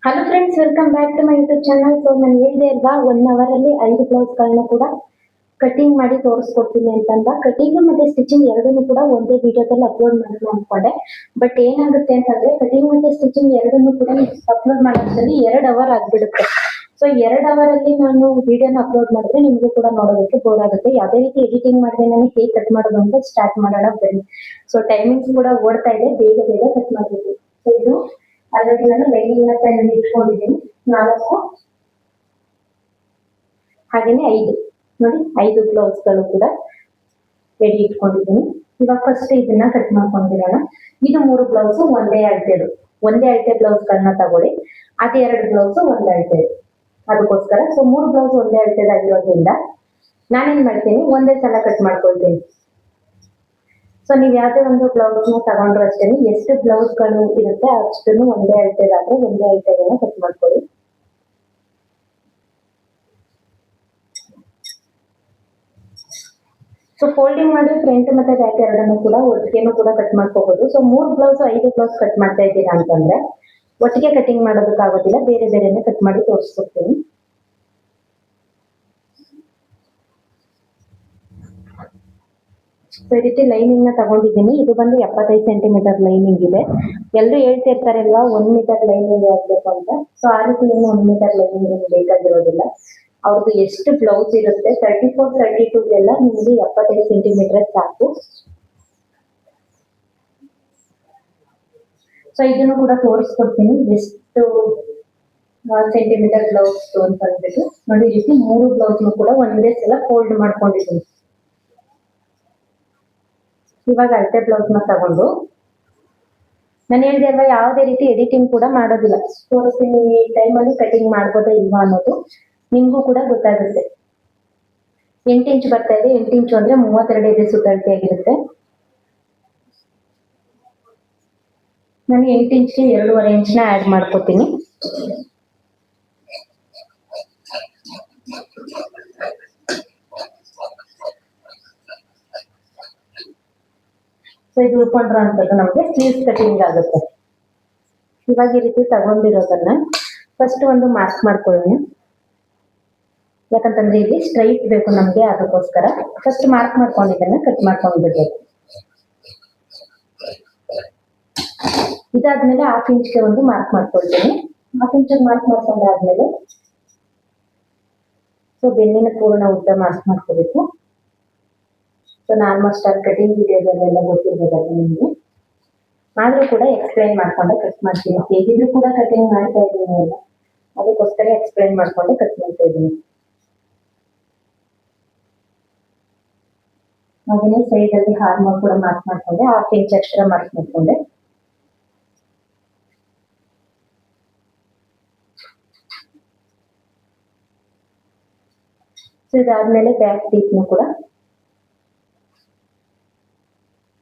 Hello friends, welcome back to my YouTube channel. So ನಾನು ಹೇಳಿದೆ ಅಲ್ವಾ, 1 ಅವರಲ್ಲಿ 5 ಬ್ಲೌಸ್ಗಳನ್ನ ಕೂಡ ಕಟಿಂಗ್ ಮಾಡಿ ತೋರಿಸ್ಕೊಡ್ತೀನಿ ಅಂತಂದ. ಕಟಿಂಗ್ ಮತ್ತೆ ಸ್ಟಿಚಿಂಗ್ ಎರಡನ್ನೂ ಕೂಡ ಒಂದೇ ವಿಡಿಯೋದಲ್ಲಿ ಅಪ್ಲೋಡ್ ಮಾಡೋಣ ಅನ್ಕೊಂಡೆ. ಬಟ್ ಏನಾಗುತ್ತೆ ಅಂತಂದ್ರೆ, ಕಟಿಂಗ್ ಮತ್ತೆ ಸ್ಟಿಚಿಂಗ್ ಎರಡನ್ನೂ ಕೂಡ ಅಪ್ಲೋಡ್ ಮಾಡೋದ್ರಲ್ಲಿ 2 ಅವರ್ ಆಗ್ಬಿಡುತ್ತೆ. ಸೊ 2 ಅವರಲ್ಲಿ ನಾನು ವಿಡಿಯೋನ ಅಪ್ಲೋಡ್ ಮಾಡಿದ್ರೆ ನಿಮಗೂ ಕೂಡ ನೋಡೋದಕ್ಕೆ ಬೋರ್ ಆಗುತ್ತೆ. ಯಾವುದೇ ರೀತಿ ಎಡಿಟಿಂಗ್ ಮಾಡಿದ್ರೆ ನಾನು ಹೇಗೆ ಕಟ್ ಮಾಡೋದು ಅಂತ ಸ್ಟಾರ್ಟ್ ಮಾಡೋಣ ಬನ್ನಿ. ಸೊ ಟೈಮಿಂಗ್ಸ್ ಕೂಡ ಓಡ್ತಾ ಇದೆ, ಬೇಗ ಬೇಗ ಕಟ್ ಮಾಡಬೇಕು. ಸೊ ಇದು ಆಲ್ರೆಡಿ ನಾನು ಲೈನಿಂಗ್ ಪೆನ್ ಇಟ್ಕೊಂಡಿದ್ದೀನಿ 4, ಹಾಗೇನೆ 5 ನೋಡಿ, 5 ಬ್ಲೌಸ್ಗಳು ಕೂಡ ರೆಡಿ ಇಟ್ಕೊಂಡಿದ್ದೀನಿ. ಇವಾಗ ಫಸ್ಟ್ ಇದನ್ನ ಕಟ್ ಮಾಡ್ಕೊಂಡಿರೋಣ. ಇದು 3 ಬ್ಲೌಸ್ ಒಂದೇ ಅಳತೆ ಬ್ಲೌಸ್ಗಳನ್ನ ತಗೊಳ್ಳಿ. ಅದು 2 ಬ್ಲೌಸ್ ಒಂದೇ ಅಳತೆ, ಅದಕ್ಕೋಸ್ಕರ ಸೊ 3 ಬ್ಲೌಸ್ ಒಂದೇ ಅಳತೆದಾಗಿರೋದ್ರಿಂದ ನಾನೇನ್ ಮಾಡ್ತೀನಿ, ಒಂದೇ ಸಲ ಕಟ್ ಮಾಡ್ಕೊಳ್ತೀನಿ. ಸೊ ನೀವು ಯಾವುದೇ ಒಂದು ಬ್ಲೌಸ್ನ ತಗೊಂಡ್ರು ಅಷ್ಟೇ, ಎಷ್ಟು ಬ್ಲೌಸ್ಗಳು ಇರುತ್ತೆ ಅಷ್ಟನ್ನು ಒಂದೇ ಅಳತೆದಾದ್ರೆ ಒಂದೇ ಅಳತೆಗಳನ್ನ ಕಟ್ ಮಾಡ್ಕೊಳ್ಳಿ. ಸೊ ಫೋಲ್ಡಿಂಗ್ ಮಾಡಿ ಫ್ರಂಟ್ ಮತ್ತೆ ಬ್ಯಾಕ್ ಎರಡನ್ನು ಕೂಡ ಒಟ್ಟಿಗೆನೂ ಕೂಡ ಕಟ್ ಮಾಡ್ಕೋಬಹುದು. ಸೊ 3 ಬ್ಲೌಸ್ 5 ಬ್ಲೌಸ್ ಕಟ್ ಮಾಡ್ತಾ ಇದ್ದೀರಾ ಅಂತಂದ್ರೆ ಒಟ್ಟಿಗೆ ಕಟಿಂಗ್ ಮಾಡೋದಕ್ಕಾಗೋದಿಲ್ಲ, ಬೇರೆ ಬೇರೆನೆ ಕಟ್ ಮಾಡಿ ತೋರಿಸ್ಕೊಡ್ತೀನಿ. ಸೊ ಈ ರೀತಿ ಲೈನಿಂಗ್ ನ ತಗೊಂಡಿದ್ದೀನಿ. ಇದು ಬಂದು 75 ಸೆಂಟಿಮೀಟರ್ ಲೈನಿಂಗ್ ಇದೆ. ಎಲ್ಲರೂ ಹೇಳ್ತಿರ್ತಾರೆ ಅಲ್ವಾ 1 ಮೀಟರ್ ಲೈನಿಂಗ್ ಆಗ್ಬೇಕು ಅಂತ. ಸೊ ಆ ರೀತಿ ಏನು 1 ಮೀಟರ್ ಲೈನಿಂಗ್ ಬೇಕಾಗಿರೋದಿಲ್ಲ. ಅವ್ರದ್ದು ಎಷ್ಟು ಬ್ಲೌಸ್ ಇರುತ್ತೆ 34, 32 ಎಲ್ಲ ನಿಮಗೆ 75 ಸೆಂಟಿಮೀಟರ್ ಸಾಕು. ಸೊ ಇದನ್ನು ಕೂಡ ತೋರಿಸ್ಕೊಡ್ತೀನಿ ಎಷ್ಟು ಸೆಂಟಿಮೀಟರ್ ಬ್ಲೌಸ್ ಅಂತ ಅಂದ್ಬಿಟ್ಟು. ನೋಡಿ, ಈ ರೀತಿ 3 ಬ್ಲೌಸ್ ಕೂಡ ಒಂದೇ ಸಲ ಫೋಲ್ಡ್ ಮಾಡ್ಕೊಂಡಿದ್ದೀನಿ. ಇವಾಗ ಅಳತೆ ಬ್ಲೌಸ್ ನ ತಗೊಂಡು ನಾನು ಹೇಳಿದೆ ಅಲ್ವಾ, ಯಾವುದೇ ರೀತಿ ಎಡಿಟಿಂಗ್ ಕೂಡ ಮಾಡೋದಿಲ್ಲ. ತೋರಿಸ್ತೀನಿ ಈ ಟೈಮಲ್ಲಿ ಕಟಿಂಗ್ ಮಾಡ್ಬೋದಾ ಇಲ್ವಾ ಅನ್ನೋದು ನಿಮ್ಗೂ ಕೂಡ ಗೊತ್ತಾಗುತ್ತೆ. 8 ಇಂಚ್ ಬರ್ತಾ ಇದೆ. 8 ಇಂಚು ಅಂದ್ರೆ 32 ಇದೆ ಸುತ್ತಳತೆ ಆಗಿರುತ್ತೆ. ನಾನು 8 ಇಂಚ್ಗೆ 2.5 ಇಂಚ್ನ ಆಡ್ ಮಾಡ್ಕೋತೀನಿ. ಸೊ ಇದು ಉಳ್ಕೊಂಡ್ರ ಅಂತದ್ದು ನಮಗೆ ಸ್ಲೀವ್ಸ್ ಕಟಿಂಗ್ ಆಗುತ್ತೆ. ಇವಾಗ ಈ ರೀತಿ ತಗೊಂಡಿರೋದನ್ನ ಫಸ್ಟ್ ಒಂದು ಮಾರ್ಕ್ ಮಾಡ್ಕೊಳ್ಳೋಣ. ಯಾಕಂತಂದ್ರೆ ಇಲ್ಲಿ ಸ್ಟ್ರೈಟ್ ಬೇಕು ನಮ್ಗೆ, ಅದಕ್ಕೋಸ್ಕರ ಫಸ್ಟ್ ಮಾರ್ಕ್ ಮಾಡ್ಕೊಂಡಿದ್ದನ್ನ ಕಟ್ ಮಾಡ್ಕೊಂಡ್ಬಿಡ್ಬೇಕು. ಇದಾದ್ಮೇಲೆ 1/2 ಇಂಚ್ಗೆ ಒಂದು ಮಾರ್ಕ್ ಮಾಡ್ಕೊಳ್ತೀನಿ. 1/2 ಇಂಚಿಗೆ ಮಾರ್ಕ್ ಮಾಡ್ಕೊಂಡಾದ್ಮೇಲೆ ಸೊ ಬೆನ್ನಿನ ಪೂರ್ಣ ಉದ್ದ ಮಾರ್ಕ್ ಮಾಡ್ಕೋಬೇಕು. ಸೊ ಆಲ್ಮೋಸ್ಟ್ ಆಲ್ ಕಟಿಂಗ್ ವಿಡಿಯೋದಲ್ಲೆಲ್ಲ ಗೊತ್ತಿರ್ಬೋದಲ್ಲ ನಿಮಗೆ, ಆದ್ರೂ ಕೂಡ ಎಕ್ಸ್ಪ್ಲೈನ್ ಮಾಡ್ಕೊಂಡೆ ಕಟ್ ಮಾಡ್ತೀನಿ. ಹೇಗಿದ್ರು ಕೂಡ ಕಟಿಂಗ್ ಮಾಡ್ತಾ ಇದ್ದೀನಿ ಅಲ್ಲ, ಅದಕ್ಕೋಸ್ಕರ ಎಕ್ಸ್ಪ್ಲೈನ್ ಮಾಡ್ಕೊಂಡೆ ಕಟ್ ಮಾಡ್ತಾ ಇದ್ದೀನಿ. ಹಾಗೆಯೇ ಸೈಡ್ ಅಲ್ಲಿ ಹಾರ್ಮೋನ್ ಕೂಡ ಮಾರ್ಕ್ ಮಾಡ್ಕೊಂಡೆ, 1/2 ಇಂಚ್ ಎಕ್ಸ್ಟ್ರಾ ಮಾರ್ಕ್ ಮಾಡ್ಕೊಂಡೆ. ಸೊ ಇದಾದ್ಮೇಲೆ ಬ್ಯಾಕ್ ಡೀಪ್ನು ಕೂಡ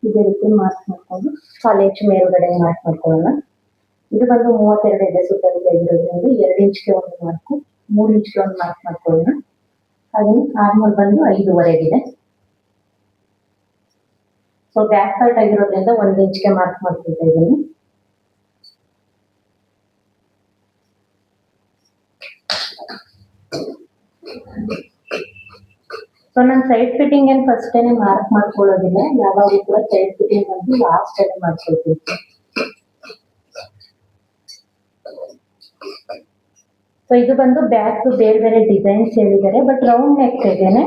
ಇದೇ ರೀತಿ ಮಾರ್ಕ್ ಮಾಡ್ಕೊಂಡು 1/4 ಇಂಚ್ ಮೇಲ್ಗಡೆ ಮಾರ್ಕ್ ಮಾಡ್ಕೊಳ್ಳೋಣ. ಇದು ಬಂದು 32 ಇದೆ ಸುತ್ತಳತೆ ಆಗಿರೋದ್ರಿಂದ 2 ಇಂಚ್ಗೆ ಒಂದು ಮಾರ್ಕು, 3 ಇಂಚ್ಗೆ ಒಂದು ಮಾರ್ಕ್ ಮಾಡ್ಕೊಳ್ಳೋಣ. ಹಾಗೆ ಆರ್ಮೋಲ್ ಬಂದು 5.5 ಇದೆ. ಸೊ ಬ್ಯಾಕ್ ಪಾರ್ಟ್ ಆಗಿರೋದ್ರಿಂದ 1 ಇಂಚ್ಗೆ ಮಾರ್ಕ್ ಮಾಡ್ಕೊಳ್ತಾ ಇದ್ದೀನಿ. ಸೊ ನಾನು ಸೈಡ್ ಫಿಟ್ಟಿಂಗ್ ಏನ್ ಫಸ್ಟ್ ಮಾರ್ಕ್ ಮಾಡ್ಕೊಳ್ಳೋದಿಲ್ಲ, ಯಾವಾಗಲೂ ಕೂಡ ಸೈಡ್ ಫಿಟ್ಟಿಂಗ್ ಬಂದು ಲಾಸ್ಟ್ ಅಲ್ಲಿ ಮಾಡ್ಕೊಳ್ತೀನಿ. ಸೊ ಇದು ಬಂದು ಬ್ಯಾಕ್ ಬೇರೆ ಬೇರೆ ಡಿಸೈನ್ಸ್ ಹೇಳಿದ್ದಾರೆ, ಬಟ್ ರೌಂಡ್ ನೆಕ್ ಇದೇನೆ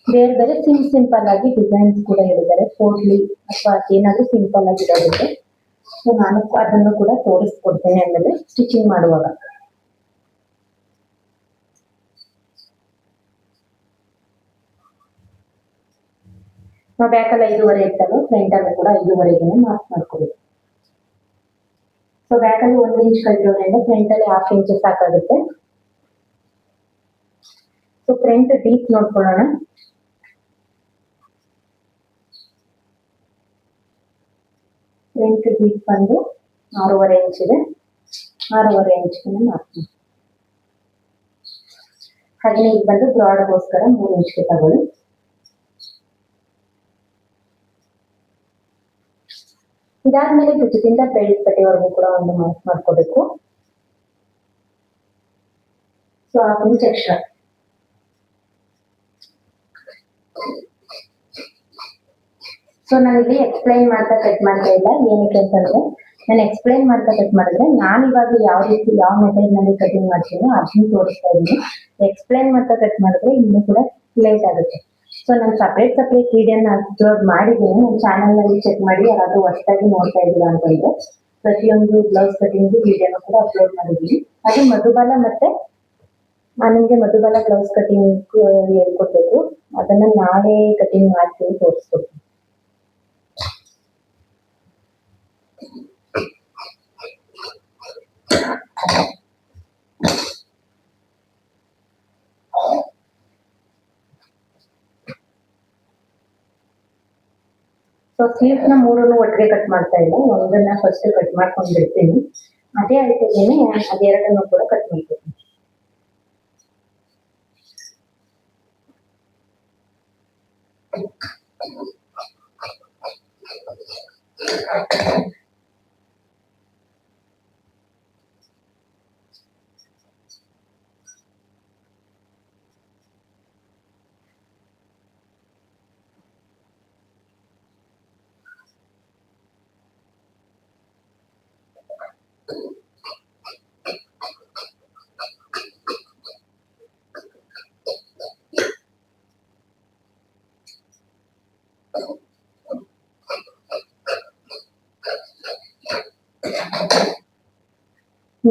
ಬೇರೆ ಬೇರೆ ಸಿಂಪಲ್ ಆಗಿ ಡಿಸೈನ್ಸ್ ಕೂಡ ಹೇಳಿದ್ದಾರೆ. ಪೋಟ್ಲಿ ಅಥವಾ ಏನಾದ್ರೂ ಸಿಂಪಲ್ ಆಗಿರೋದಕ್ಕೆ ಸೊ ನಾನು ಅದನ್ನು ಕೂಡ ತೋರಿಸ್ಕೊಡ್ತೇನೆ ಆಮೇಲೆ ಸ್ಟಿಚಿಂಗ್ ಮಾಡುವಾಗ. ಬ್ಯಾಕ್ ಅಲ್ಲಿ 5.5 ಇರ್ತಲ್ಲ, ಫ್ರಂಟ್ ಅಲ್ಲಿ ಕೂಡ 5.5ಗೆ ಮಾರ್ಕ್ ಮಾಡ್ಕೊಬೇಕು. ಸೊ ಬ್ಯಾಕ್ ಅಲ್ಲಿ 1 ಇಂಚ್ ಕಟ್ಟಿರೋದ್ರಿಂದ ಫ್ರಂಟ್ ಅಲ್ಲಿ 1/2 ಇಂಚ್ ಸಾಕಾಗುತ್ತೆ. ಸೊ ಫ್ರಂಟ್ ಡೀಪ್ ನೋಡ್ಕೊಳ್ಳೋಣ. ಫ್ರಂಟ್ ಡೀಪ್ ಬಂದು 6.5 ಇಂಚ್ ಇದೆ. 6.5 ಇಂಚ್ಗೆ ಮಾರ್ಕ್ ಮಾಡಿ. ಹಾಗೆ ಈಗ ಬಂದು ಬ್ರಾಡ್ಗೋಸ್ಕರ 3 ಇಂಚ್ಗೆ ತಗೊಳ್ಳಿ. ಇದಾದ್ಮೇಲೆ ಭುಜದಿಂದ ಬೆಲ್ಟ್ ಪಟ್ಟಿವರೆಗೂ ಕೂಡ ಒಂದು ಮಾರ್ಕ್ ಮಾಡ್ಕೋಬೇಕು. So 1/2 inch extra. ಸೊ ನಾನಿಲ್ಲಿ ಎಕ್ಸ್ಪ್ಲೈನ್ ಮಾಡ್ತಾ ಕಟ್ ಮಾಡ್ತಾ ಇಲ್ಲ, ಏನಕ್ಕೆ ಅಂತಂದ್ರೆ ನಾನು ಎಕ್ಸ್ಪ್ಲೈನ್ ಮಾಡ್ತಾ ಕಟ್ ಮಾಡಿದ್ರೆ ನಾನು ಇವಾಗ ಯಾವ ರೀತಿ ಯಾವ ಮೆಥಡ್ ನಲ್ಲಿ ಕಟಿಂಗ್ ಮಾಡ್ತೀನಿ ಅದನ್ನ ತೋರಿಸ್ತಾ ಇದ್ದೀನಿ. ಎಕ್ಸ್ಪ್ಲೈನ್ ಮಾಡ್ತಾ ಕಟ್ ಮಾಡಿದ್ರೆ ಇನ್ನೂ ಕೂಡ ಲೇಟ್ ಆಗುತ್ತೆ. ಸೊ ನಾನು ಸಪ್ರೇಟ್ ವಿಡಿಯೋನ ಅಪ್ಲೋಡ್ ಮಾಡಿದ್ದೀನಿ, ನನ್ನ ಚಾನಲ್ ನಲ್ಲಿ ಚೆಕ್ ಮಾಡಿ. ಯಾರಾದ್ರೂ ಹೊಸದಾಗಿ ನೋಡ್ತಾ ಇದ್ದೀರಾ ಅಂತಂದ್ರೆ ಪ್ರತಿಯೊಂದು ಬ್ಲೌಸ್ ಕಟಿಂಗ್ ವಿಡಿಯೋನ ಕೂಡ ಅಪ್ಲೋಡ್ ಮಾಡಿದ್ದೀನಿ. ಅದು ಮಧುಬಾಲ ಮತ್ತೆ ನಿಮಗೆ ಮಧುಬಾಲ ಬ್ಲೌಸ್ ಕಟಿಂಗ್ ಹೇಳ್ಕೊಡ್ಬೇಕು, ಅದನ್ನ ನಾಳೆ ಕಟಿಂಗ್ ಮಾಡ್ತೀನಿ, ತೋರಿಸ್ಕೊಡ್ತೀನಿ. ಸೊ ಸ್ಲೀವ್ಸ್ ನ 3 ಒಟ್ಟಿಗೆ ಕಟ್ ಮಾಡ್ತಾ ಇಲ್ಲ, ಒಂದನ್ನ ಫಸ್ಟ್ ಕಟ್ ಮಾಡ್ಕೊಂಡು ಬಿಡ್ತೀನಿ. ಅದೇ ಅಳತೆಗೇನೆ ಅದೆರಡನ್ನು ಕೂಡ ಕಟ್ ಮಾಡ್ತೀನಿ.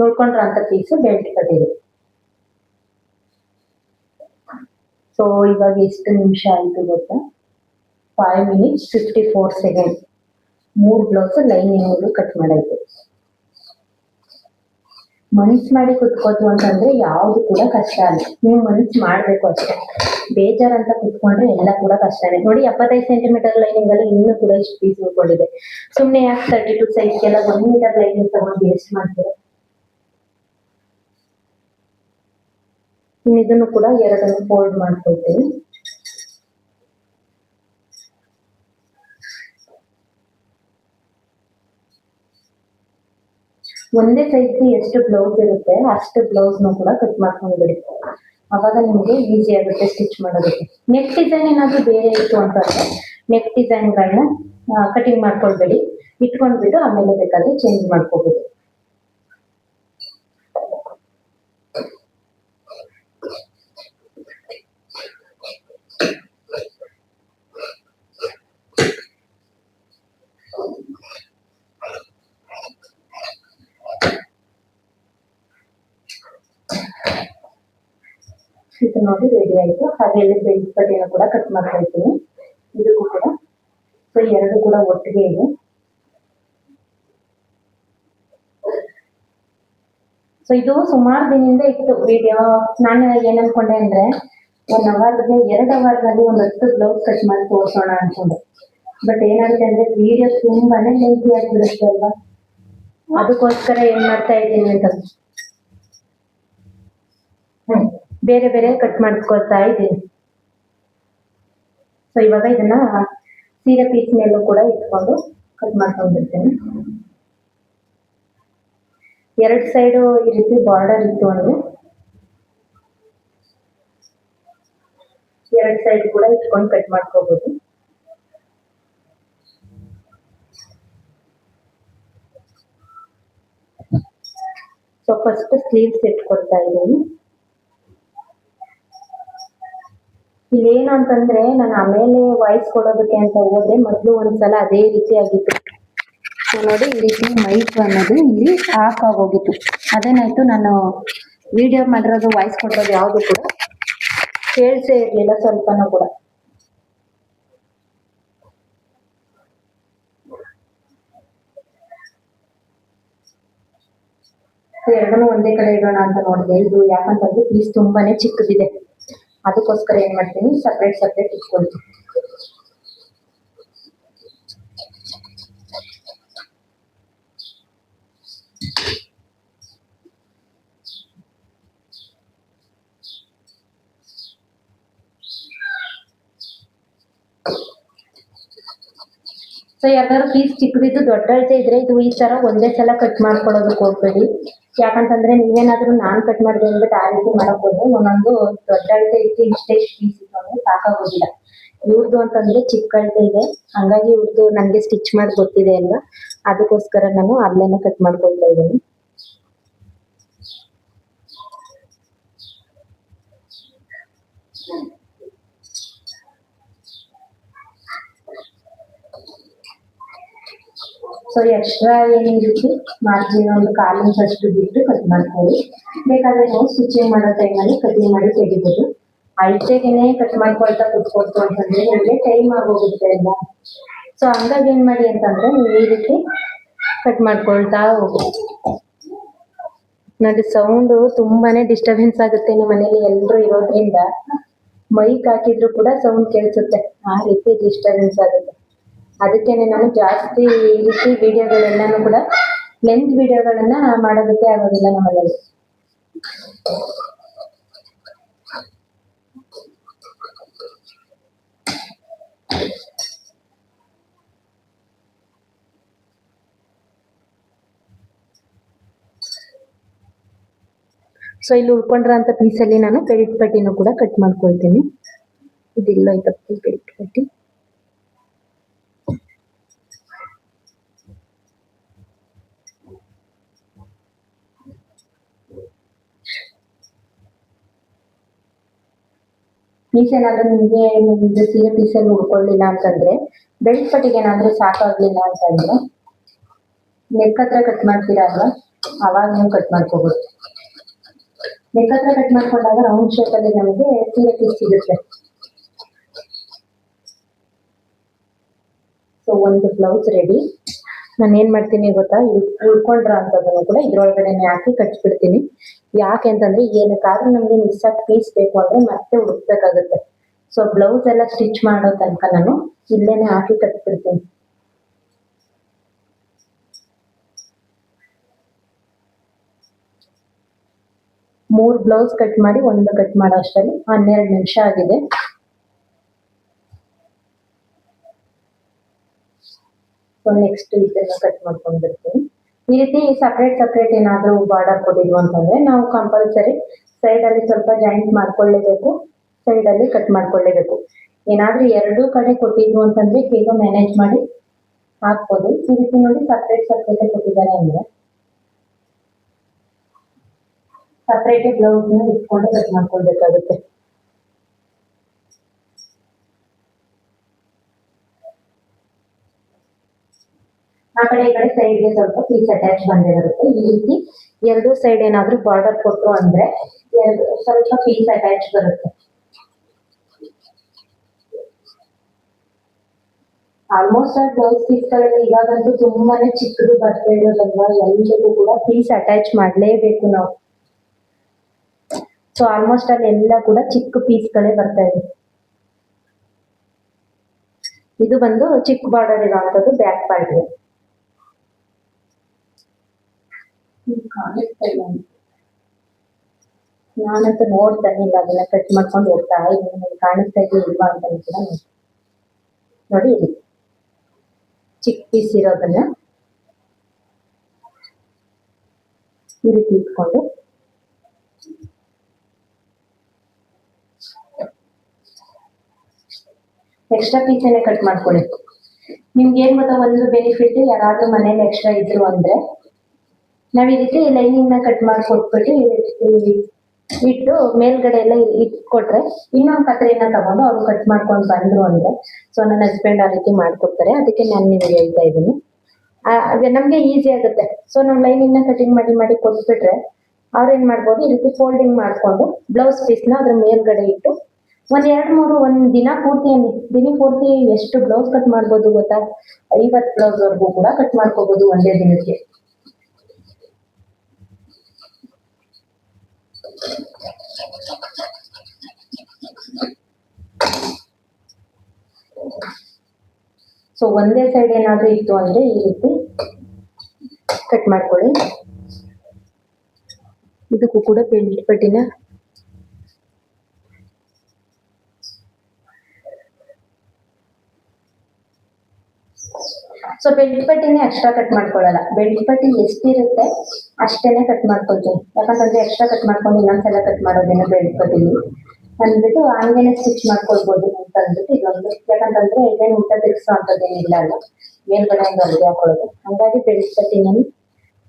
ನೋಡ್ಕೊಂಡ್ರ ಅಂತ ಪೀಸು ಬೆಲ್ಟ್ ಕಟ್ಟಿದೆ. ಸೊ ಇವಾಗ ಎಷ್ಟು ನಿಮಿಷ ಆಯ್ತು ಗೊತ್ತಾ? 5 minutes 54 seconds. 3 blouse lining cut ಮಾಡಾಯ್ತು. ಮನ್ಸ್ ಮಾಡಿ ಕುತ್ಕೋತು ಅಂತಂದ್ರೆ ಯಾವ್ದು ಕೂಡ ಕಷ್ಟ ಅಲ್ಲ, ನೀವು ಮನ್ಸ್ ಮಾಡ್ಬೇಕು ಅಷ್ಟೇ. ಬೇಜಾರಂತ ಕುತ್ಕೊಂಡ್ರೆ ಎಲ್ಲ ಕೂಡ ಕಷ್ಟನೇ. ನೋಡಿ 75 ಸೆಂಟಿಮೀಟರ್ ಲೈನಿಂಗ್ ಅಲ್ಲಿ ಇನ್ನೂ ಕೂಡ ಇಷ್ಟು ಪೀಸ್ ಉಳ್ಕೊಂಡಿದೆ. ಸುಮ್ನೆ ಯಾಕೆ 32 ಸೈಜ್ಗೆಲ್ಲ 1 ಮೀಟರ್ ಲೈನಿಂಗ್ ತಗೊಂಡು ವೇಸ್ಟ್ ಮಾಡ್ತೀರಾ? ಇದನ್ನು ಕೂಡ ಎರಡನ್ನು ಫೋಲ್ಡ್ ಮಾಡ್ಕೊಳ್ತೀನಿ. ಒಂದೇ ಸೈಜ್ ಎಷ್ಟು ಬ್ಲೌಸ್ ಇರುತ್ತೆ ಅಷ್ಟು ಬ್ಲೌಸ್ ಕೂಡ ಕಟ್ ಮಾಡ್ಕೊಂಡ್ಬಿಡಿ, ಅವಾಗ ನಿಮ್ಗೆ ಈಸಿ ಆಗುತ್ತೆ ಸ್ಟಿಚ್ ಮಾಡೋದಕ್ಕೆ. ನೆಕ್ ಡಿಸೈನ್ ಏನಾದ್ರು ಬೇರೆ ಇತ್ತು ಅಂತಂದ್ರೆ ನೆಕ್ ಡಿಸೈನ್ಗಳನ್ನ ಕಟಿಂಗ್ ಮಾಡ್ಕೊಳ್ಬೇಡಿ, ಇಟ್ಕೊಂಡ್ಬಿಟ್ಟು ಆಮೇಲೆ ಬೇಕಾದ್ರೆ ಚೇಂಜ್ ಮಾಡ್ಕೋಬಹುದು. ಇದು ನೋಡಿ ರೆಡಿ ಆಯ್ತು. ಹಾಗೆ ಬೆಲ್ಟ್ ಪಟ್ಟಿಯನ್ನು ಕೂಡ ಕಟ್ ಮಾಡ್ತಾ ಇದ್ದೀನಿ ಇದಕ್ಕೂ ಕೂಡ. ಸೊ ಎರಡು ಕೂಡ ಒಟ್ಟಿಗೆ ಇದೆ. ಸೊ ಇದು ಸುಮಾರು ದಿನದಿಂದ ಇತ್ತು ವಿಡಿಯೋ. ನಾನು ಏನ್ ಅನ್ಕೊಂಡೆ ಅಂದ್ರೆ 1 ಅವರ್ಗೆ 2 ಅವರ್ನಲ್ಲಿ ಒಂದು 10 ಬ್ಲೌಸ್ ಕಟ್ ಮಾಡಿ ತೋರಿಸೋಣ ಅನ್ಕೊಂಡೆ. ಬಟ್ ಏನಾಗುತ್ತೆ ಅಂದ್ರೆ ವಿಡಿಯೋ ತುಂಬಾನೇ ಲೆಂತಿ ಆಗಿಬಿಡುತ್ತೆ ಅಲ್ವಾ, ಅದಕ್ಕೋಸ್ಕರ ಏನ್ ಮಾಡ್ತಾ ಇದ್ದೀನಿ ಅಂತ ಬೇರೆ ಬೇರೆ ಕಟ್ ಮಾಡ್ಕೊಳ್ತಾ ಇದ್ದೀನಿ. ಸೊ ಇವಾಗ ಇದನ್ನ ಸೀರೆ ಪೀಸ್ ಮೇಲೂ ಕೂಡ ಇಟ್ಕೊಂಡು ಕಟ್ ಮಾಡ್ಕೊಂಡಿರ್ತೇನೆ. 2 ಸೈಡು ಈ ರೀತಿ ಬಾರ್ಡರ್ ಇತ್ತು ಅಂದ್ರೆ 2 ಸೈಡ್ ಕೂಡ ಇಟ್ಕೊಂಡು ಕಟ್ ಮಾಡ್ಕೋಬಹುದು. ಸೊ ಫಸ್ಟ್ ಸ್ಲೀವ್ಸ್ ಇಟ್ಕೊಳ್ತಾ ಇದ್ದೀನಿ. ಇಲ್ಲೇನು ಅಂತಂದ್ರೆ ನಾನು ಆಮೇಲೆ ವಾಯ್ಸ್ ಕೊಡೋದಕ್ಕೆ ಅಂತ ಹೋದ್ರೆ ಮೊದಲು ಒಂದ್ಸಲ ಅದೇ ರೀತಿ ಆಗಿತ್ತು. ಸೊ ನೋಡಿ ಈ ರೀತಿ ಮೈಕ್ ಅನ್ನೋದು ಇಲ್ಲಿ ಆಫ್ ಆಗೋಗಿತ್ತು. ಅದೇನಾಯ್ತು, ನಾನು ವಿಡಿಯೋ ಮಾಡಿರೋದು ವಾಯ್ಸ್ ಕೊಡೋದು ಯಾವುದು ಕೂಡ ಕೇಳಿಸೇ ಇರಲಿಲ್ಲ ಸ್ವಲ್ಪನೂ ಕೂಡ. ಎರಡನ್ನೂ ಒಂದೇ ಕಡೆ ಇಡೋಣ ಅಂತ ನೋಡಿದೆ. ಇದು ಯಾಕಂತಂದ್ರೆ ಪೀಸ್ ತುಂಬಾನೇ ಚಿಕ್ಕದಿದೆ, ಅದಕ್ಕೋಸ್ಕರ ಏನ್ ಮಾಡ್ತೀನಿ ಸಪ್ರೇಟ್ ಇಟ್ಕೊಳ್ತೀನಿ. ಸೊ ಯಾವ್ದಾದ್ರು ಪೀಸ್ ಚಿಕ್ಕದಿದ್ದು ದೊಡ್ಡ ಅಳತೆ ಇದ್ರೆ ಇದು ಈ ತರ ಒಂದೇ ಸಲ ಕಟ್ ಮಾಡ್ಕೊಳ್ಳೋದಕ್ಕೆ ಹೋಗ್ಬೇಡಿ. ಯಾಕಂತಂದ್ರೆ ನೀವೇನಾದ್ರೂ ನಾನ್ ಕಟ್ ಮಾಡಿದೆ ಅಂದ್ಬಿಟ್ಟು ಆ ರೀತಿ ಮಾಡಕ್ ಹೋದ್ರೆ ಒಂದೊಂದು ದೊಡ್ಡ ಅಳತೆ ಇಟ್ಟು ಇಷ್ಟೇ ಪೀಸ್ ಇತ್ತು ಅಂದ್ರೆ ಸಾಕಾಗೋದಿಲ್ಲ. ಇವ್ರದ್ದು ಅಂತಂದ್ರೆ ಚಿಕ್ಕ ಅಳತೆ ಇದೆ, ಹಂಗಾಗಿ ಇವ್ರದ್ದು ನನ್ಗೆ ಸ್ಟಿಚ್ ಮಾಡಿ ಗೊತ್ತಿದೆ ಅಲ್ವಾ, ಅದಕ್ಕೋಸ್ಕರ ನಾನು ಅಲ್ಲೇನೆ ಕಟ್ ಮಾಡ್ಕೊಳ್ತಾ ಇದ್ದೀನಿ. ಸೊ ಎಕ್ಸ್ಟ್ರಾ ಏನಿರುತ್ತೆ ಮಾರ್ಜಿನ್ ಒಂದು 1/4 ಇಂಚ್ ಅಷ್ಟು ಬಿಟ್ಟು ಕಟ್ ಮಾಡ್ಕೊಳ್ಳಿ. ಬೇಕಾದ್ರೆ ನಾವು ಸ್ಟಿಚಿಂಗ್ ಮಾಡೋ ಟೈಮಲ್ಲಿ ಕಟಿಂಗ್ ಮಾಡಿ ತೆಗಿಬೋದು. ಅಳತೆಗೆನೆ ಕಟ್ ಮಾಡ್ಕೊಳ್ತಾ ಕುತ್ಕೊಳ್ತು ಅಂತಂದ್ರೆ ನಿಮಗೆ ಟೈಮ್ ಆಗೋಗುತ್ತೆ ಅಲ್ವಾ. ಸೊ ಹಂಗಾಗಿ ಏನ್ ಮಾಡಿ ಅಂತಂದ್ರೆ ನೀವು ಈ ರೀತಿ ಕಟ್ ಮಾಡ್ಕೊಳ್ತಾ ಹೋಗಿ. ನೋಡಿ ಸೌಂಡು ತುಂಬಾನೇ ಡಿಸ್ಟರ್ಬೆನ್ಸ್ ಆಗುತ್ತೆ. ನಮ್ಮ ಮನೇಲಿ ಎಲ್ಲರೂ ಇರೋದ್ರಿಂದ ಮೈಕ್ ಹಾಕಿದ್ರು ಕೂಡ ಸೌಂಡ್ ಕೇಳಿಸುತ್ತೆ, ಆ ರೀತಿ ಡಿಸ್ಟರ್ಬೆನ್ಸ್ ಆಗುತ್ತೆ. ಅದಕ್ಕೇನೆ ನಾನು ಜಾಸ್ತಿ ಈ ರೀತಿ ವಿಡಿಯೋಗಳೆಲ್ಲಾನು ಕೂಡ ಲೆಂತ್ ವಿಡಿಯೋಗಳನ್ನ ಮಾಡೋದಕ್ಕೆ ಆಗೋದಿಲ್ಲ ನಮ್ಮ ಮನೇಲಿ. ಸೊ ಇಲ್ಲಿ ಉಳ್ಕೊಂಡಿರೋಂಥ ಪೀಸಲ್ಲಿ ನಾನು ಪೆರಿಟ್ ಪಟ್ಟಿನೂ ಕೂಡ ಕಟ್ ಮಾಡ್ಕೊಳ್ತೀನಿ. ಇದಿಲ್ಲ ಐತಪ್ಪ ಪೆರಿಟ್ ಪಟ್ಟಿ. ಪೀಸ್ ಏನಾದ್ರೂ ನಿಮಗೆ ನಿಮ್ದು ಸೀರೆ ಪೀಸಲ್ಲಿ ಉಳ್ಕೊಳ್ಳಿಲ್ಲ ಅಂತಂದ್ರೆ ಬೆಲ್ಟ್ ಪಟ್ಟಿಗೆ ಏನಾದ್ರೂ ಸಾಕಾಗ್ಲಿಲ್ಲ ಅಂತಂದ್ರೆ ನೆಕ್ ಹತ್ರ ಕಟ್ ಮಾಡ್ತೀರಾ ಅಲ್ವಾ, ಅವಾಗ ನೀವು ಕಟ್ ಮಾಡ್ಕೋಬಹುದು. ನೆಕ್ ಹತ್ರ ಕಟ್ ಮಾಡ್ಕೊಂಡಾಗ ರೌಂಡ್ ಶೇಪ್ ಅಲ್ಲಿ ನಮಗೆ ಸೀರೆ ಪೀಸ್ ಸಿಗುತ್ತೆ. ಸೊ ಒಂದು ಬ್ಲೌಸ್ ರೆಡಿ. ನಾನು ಏನ್ ಮಾಡ್ತೀನಿ ಗೊತ್ತಾ, ಉಳ್ಕೊಂಡ್ರ ಅಂತದನ್ನು ಕೂಡ ಇದ್ರೊಳಗಡೆನೆ ಹಾಕಿ ಕಟ್ಬಿಡ್ತೀನಿ. ಯಾಕೆ ಅಂತಂದ್ರೆ ಏನಕ್ಕಾದ್ರೂ ನಮ್ಗೆ ಮಿಸ್ ಆಗಿ ಪೀಸ್ ಬೇಕು ಅಂದ್ರೆ ಮತ್ತೆ ಹುಡುಕ್ಬೇಕಾಗುತ್ತೆ. ಸೊ ಬ್ಲೌಸ್ ಎಲ್ಲ ಸ್ಟಿಚ್ ಮಾಡೋ ತನಕ ನಾನು ಇಲ್ಲೇನೆ ಹಾಕಿ ಕಟ್ಬಿಡ್ತೀನಿ. ಮೂರು ಬ್ಲೌಸ್ ಕಟ್ ಮಾಡಿ ಒಂದು ಕಟ್ ಮಾಡೋ ಅಷ್ಟರಲ್ಲಿ 12 ನಿಮಿಷ ಆಗಿದೆ. ಸೊ ನೆಕ್ಸ್ಟ್ ಇದನ್ನ ಕಟ್ ಮಾಡ್ಕೊಂಡ್ಬಿಡ್ತೀನಿ. ಈ ರೀತಿ ಸಪ್ರೇಟ್ ಏನಾದ್ರೂ ಬಾರ್ಡರ್ ಕೊಟ್ಟಿದ್ವು ಅಂತಂದ್ರೆ ನಾವು ಕಂಪಲ್ಸರಿ ಸೈಡ್ ಅಲ್ಲಿ ಸ್ವಲ್ಪ ಜಾಯಿಂಟ್ ಮಾಡ್ಕೊಳ್ಳೇಬೇಕು, ಸೈಡ್ ಅಲ್ಲಿ ಕಟ್ ಮಾಡ್ಕೊಳ್ಳೇಬೇಕು. ಏನಾದ್ರೂ ಎರಡೂ ಕಡೆ ಕೊಟ್ಟಿದ್ವು ಅಂತಂದ್ರೆ ಹೇಗೋ ಮ್ಯಾನೇಜ್ ಮಾಡಿ ಹಾಕ್ಬೋದು. ಈ ರೀತಿ ನೋಡಿ ಸಪ್ರೇಟ್ ಕೊಟ್ಟಿದ್ದಾರೆ ಅಂದ್ರೆ ಸಪ್ರೇಟ್ ಬ್ಲೌಸ್ ನ ಇಟ್ಕೊಂಡು ಕಟ್ ಮಾಡ್ಕೊಳ್ಬೇಕಾಗುತ್ತೆ. ಆ ಕಡೆ ಈ ಕಡೆ ಸೈಡ್ಗೆ ಸ್ವಲ್ಪ ಪೀಸ್ ಅಟ್ಯಾಚ್ ಬಂದಿರುತ್ತೆ. ಈ ರೀತಿ ಎರಡು ಸೈಡ್ ಏನಾದ್ರೂ ಬಾರ್ಡರ್ ಕೊಟ್ಟರು ಅಂದ್ರೆ ಸ್ವಲ್ಪ ಪೀಸ್ ಅಟ್ಯಾಚ್ ಬರುತ್ತೆ. ಆಲ್ಮೋಸ್ಟ್ ಆ ಬ್ಲೌಸ್ ಪೀಸ್ಗಳಲ್ಲಿ ಇವಾಗಂತೂ ತುಂಬಾನೇ ಚಿಕ್ಕದು ಬರ್ತಾ ಇರೋದಲ್ವಾ, ಎಲ್ಲರಿಗೂ ಕೂಡ ಪೀಸ್ ಅಟ್ಯಾಚ್ ಮಾಡ್ಲೇಬೇಕು ನಾವು. ಸೊ ಆಲ್ಮೋಸ್ಟ್ ಅಲ್ಲಿ ಎಲ್ಲ ಕೂಡ ಚಿಕ್ಕ ಪೀಸ್ಗಳೇ ಬರ್ತಾ ಇದೆ. ಇದು ಬಂದು ಚಿಕ್ಕ ಬಾರ್ಡರ್ ಇರುವಂತದ್ದು ಬ್ಯಾಕ್ ಪಾರ್ಟ್ಗೆ. ನಾನಂತೂ ನೋಡ್ತಾನೆ ಇಲ್ಲ, ಅದನ್ನ ಕಟ್ ಮಾಡ್ಕೊಂಡು ಹೋಗ್ತಾ ಇದ್ದೀನಿ. ಕಾಣಿಸ್ತಾ ಇದೆಯಾ ಇಲ್ವಾ ಅಂತ ಕೂಡ ನೋಡಿ. ಇಲ್ಲಿ ಚಿಕ್ಕ ಪೀಸ್ ಇರೋದನ್ನ ಈ ರೀತಿ ಇಟ್ಕೊಂಡು ಎಕ್ಸ್ಟ್ರಾ ಪೀಸನ್ನೇ ಕಟ್ ಮಾಡ್ಕೊಳ್ಳಿ. ನಿಮ್ಗೆ ಏನ್ ಗೊತ್ತಾ ಒಂದು ಬೆನಿಫಿಟ್, ಯಾರಾದ್ರೂ ಮನೇಲಿ ಎಕ್ಸ್ಟ್ರಾ ಇದ್ರು ಅಂದ್ರೆ ನಾವ್ ಈ ರೀತಿ ಲೈನಿಂಗ್ ನ ಕಟ್ ಮಾಡ್ಕೊಟ್ಬಿಟ್ಟು ಇಟ್ಟು ಮೇಲ್ಗಡೆ ಎಲ್ಲ ಇಟ್ಕೊಟ್ರೆ ಇನ್ನೊಂದು ಕತ್ರಿನ ತಗೊಂಡು ಅವ್ರು ಕಟ್ ಮಾಡ್ಕೊಂಡು ಬಂದ್ರು ಅಂದ್ರೆ, ಸೊ ನನ್ನ ಹಸ್ಬೆಂಡ್ ಆ ರೀತಿ ಮಾಡ್ಕೊಡ್ತಾರೆ. ಅದಕ್ಕೆ ನಾನು ನಿಮ್ಗೆ ಹೇಳ್ತಾ ಇದ್ದೀನಿ, ನಮ್ಗೆ ಈಸಿ ಆಗುತ್ತೆ. ಸೊ ನಾವು ಲೈನಿಂಗ್ ನ ಕಟಿಂಗ್ ಮಾಡಿ ಕೊಟ್ಬಿಟ್ರೆ ಅವ್ರೇನ್ ಮಾಡ್ಬೋದು, ಈ ರೀತಿ ಫೋಲ್ಡಿಂಗ್ ಮಾಡ್ಕೊಂಡು ಬ್ಲೌಸ್ ಪೀಸ್ ನ ಅದ್ರ ಮೇಲ್ಗಡೆ ಇಟ್ಟು ಒಂದ್ ದಿನ ಪೂರ್ತಿ ಎಷ್ಟು ಬ್ಲೌಸ್ ಕಟ್ ಮಾಡ್ಬೋದು ಗೊತ್ತಾ, 50 ಬ್ಲೌಸ್ ವರ್ಗೂ ಕೂಡ ಕಟ್ ಮಾಡ್ಕೋಬಹುದು ಒಂದೇ ದಿನಕ್ಕೆ. ಸೊ ಒಂದೇ ಸೈಡ್ ಏನಾದ್ರೂ ಇತ್ತು ಅಂದ್ರೆ ಈ ರೀತಿ ಕಟ್ ಮಾಡ್ಕೊಳ್ಳಿ. ಇದಕ್ಕೂ ಕೂಡ ಬೆಲ್ಟ್ ಪಟ್ಟಿನ ಸೊ ಬೆಲ್ಟ್ ಪಟ್ಟಿನೇ ಎಕ್ಸ್ಟ್ರಾ ಕಟ್ ಮಾಡ್ಕೊಳ್ಳಲ್ಲ, ಬೆಲ್ಟ್ ಪಟ್ಟಿ ಎಷ್ಟಿರುತ್ತೆ ಅಷ್ಟೇನೆ ಕಟ್ ಮಾಡ್ಕೊಳ್ತೀನಿ. ಯಾಕಂತಂದ್ರೆ ಎಕ್ಸ್ಟ್ರಾ ಕಟ್ ಮಾಡ್ಕೊಂಡು ಇನ್ನೊಂದ್ಸಲ ಕಟ್ ಮಾಡೋದೇನು ಬೆಲ್ಟ್ ಪಟ್ಟಿಲಿ ಅಂದ್ಬಿಟ್ಟು ಹಂಗೇನೆ ಸ್ಟಿಚ್ ಮಾಡ್ಕೊಳ್ಬೋದು ಅಂತ ಅಂದ್ಬಿಟ್ಟು ಇದೊಂದು. ಯಾಕಂತಂದ್ರೆ ಇದೇನು ಊಟ ತಿರ್ಗಿಸೋ ಅಂತದ್ದೇನಿಲ್ಲ ಅಲ್ಲ, ಮೇಲ್ಗಡೆ ಒಂದು ಹೊಲಿಗೆ ಹಾಕೊಳ್ಳೋದು. ಹಂಗಾಗಿ ಬೆಲ್ಟ್ ಪಟ್ಟಿನ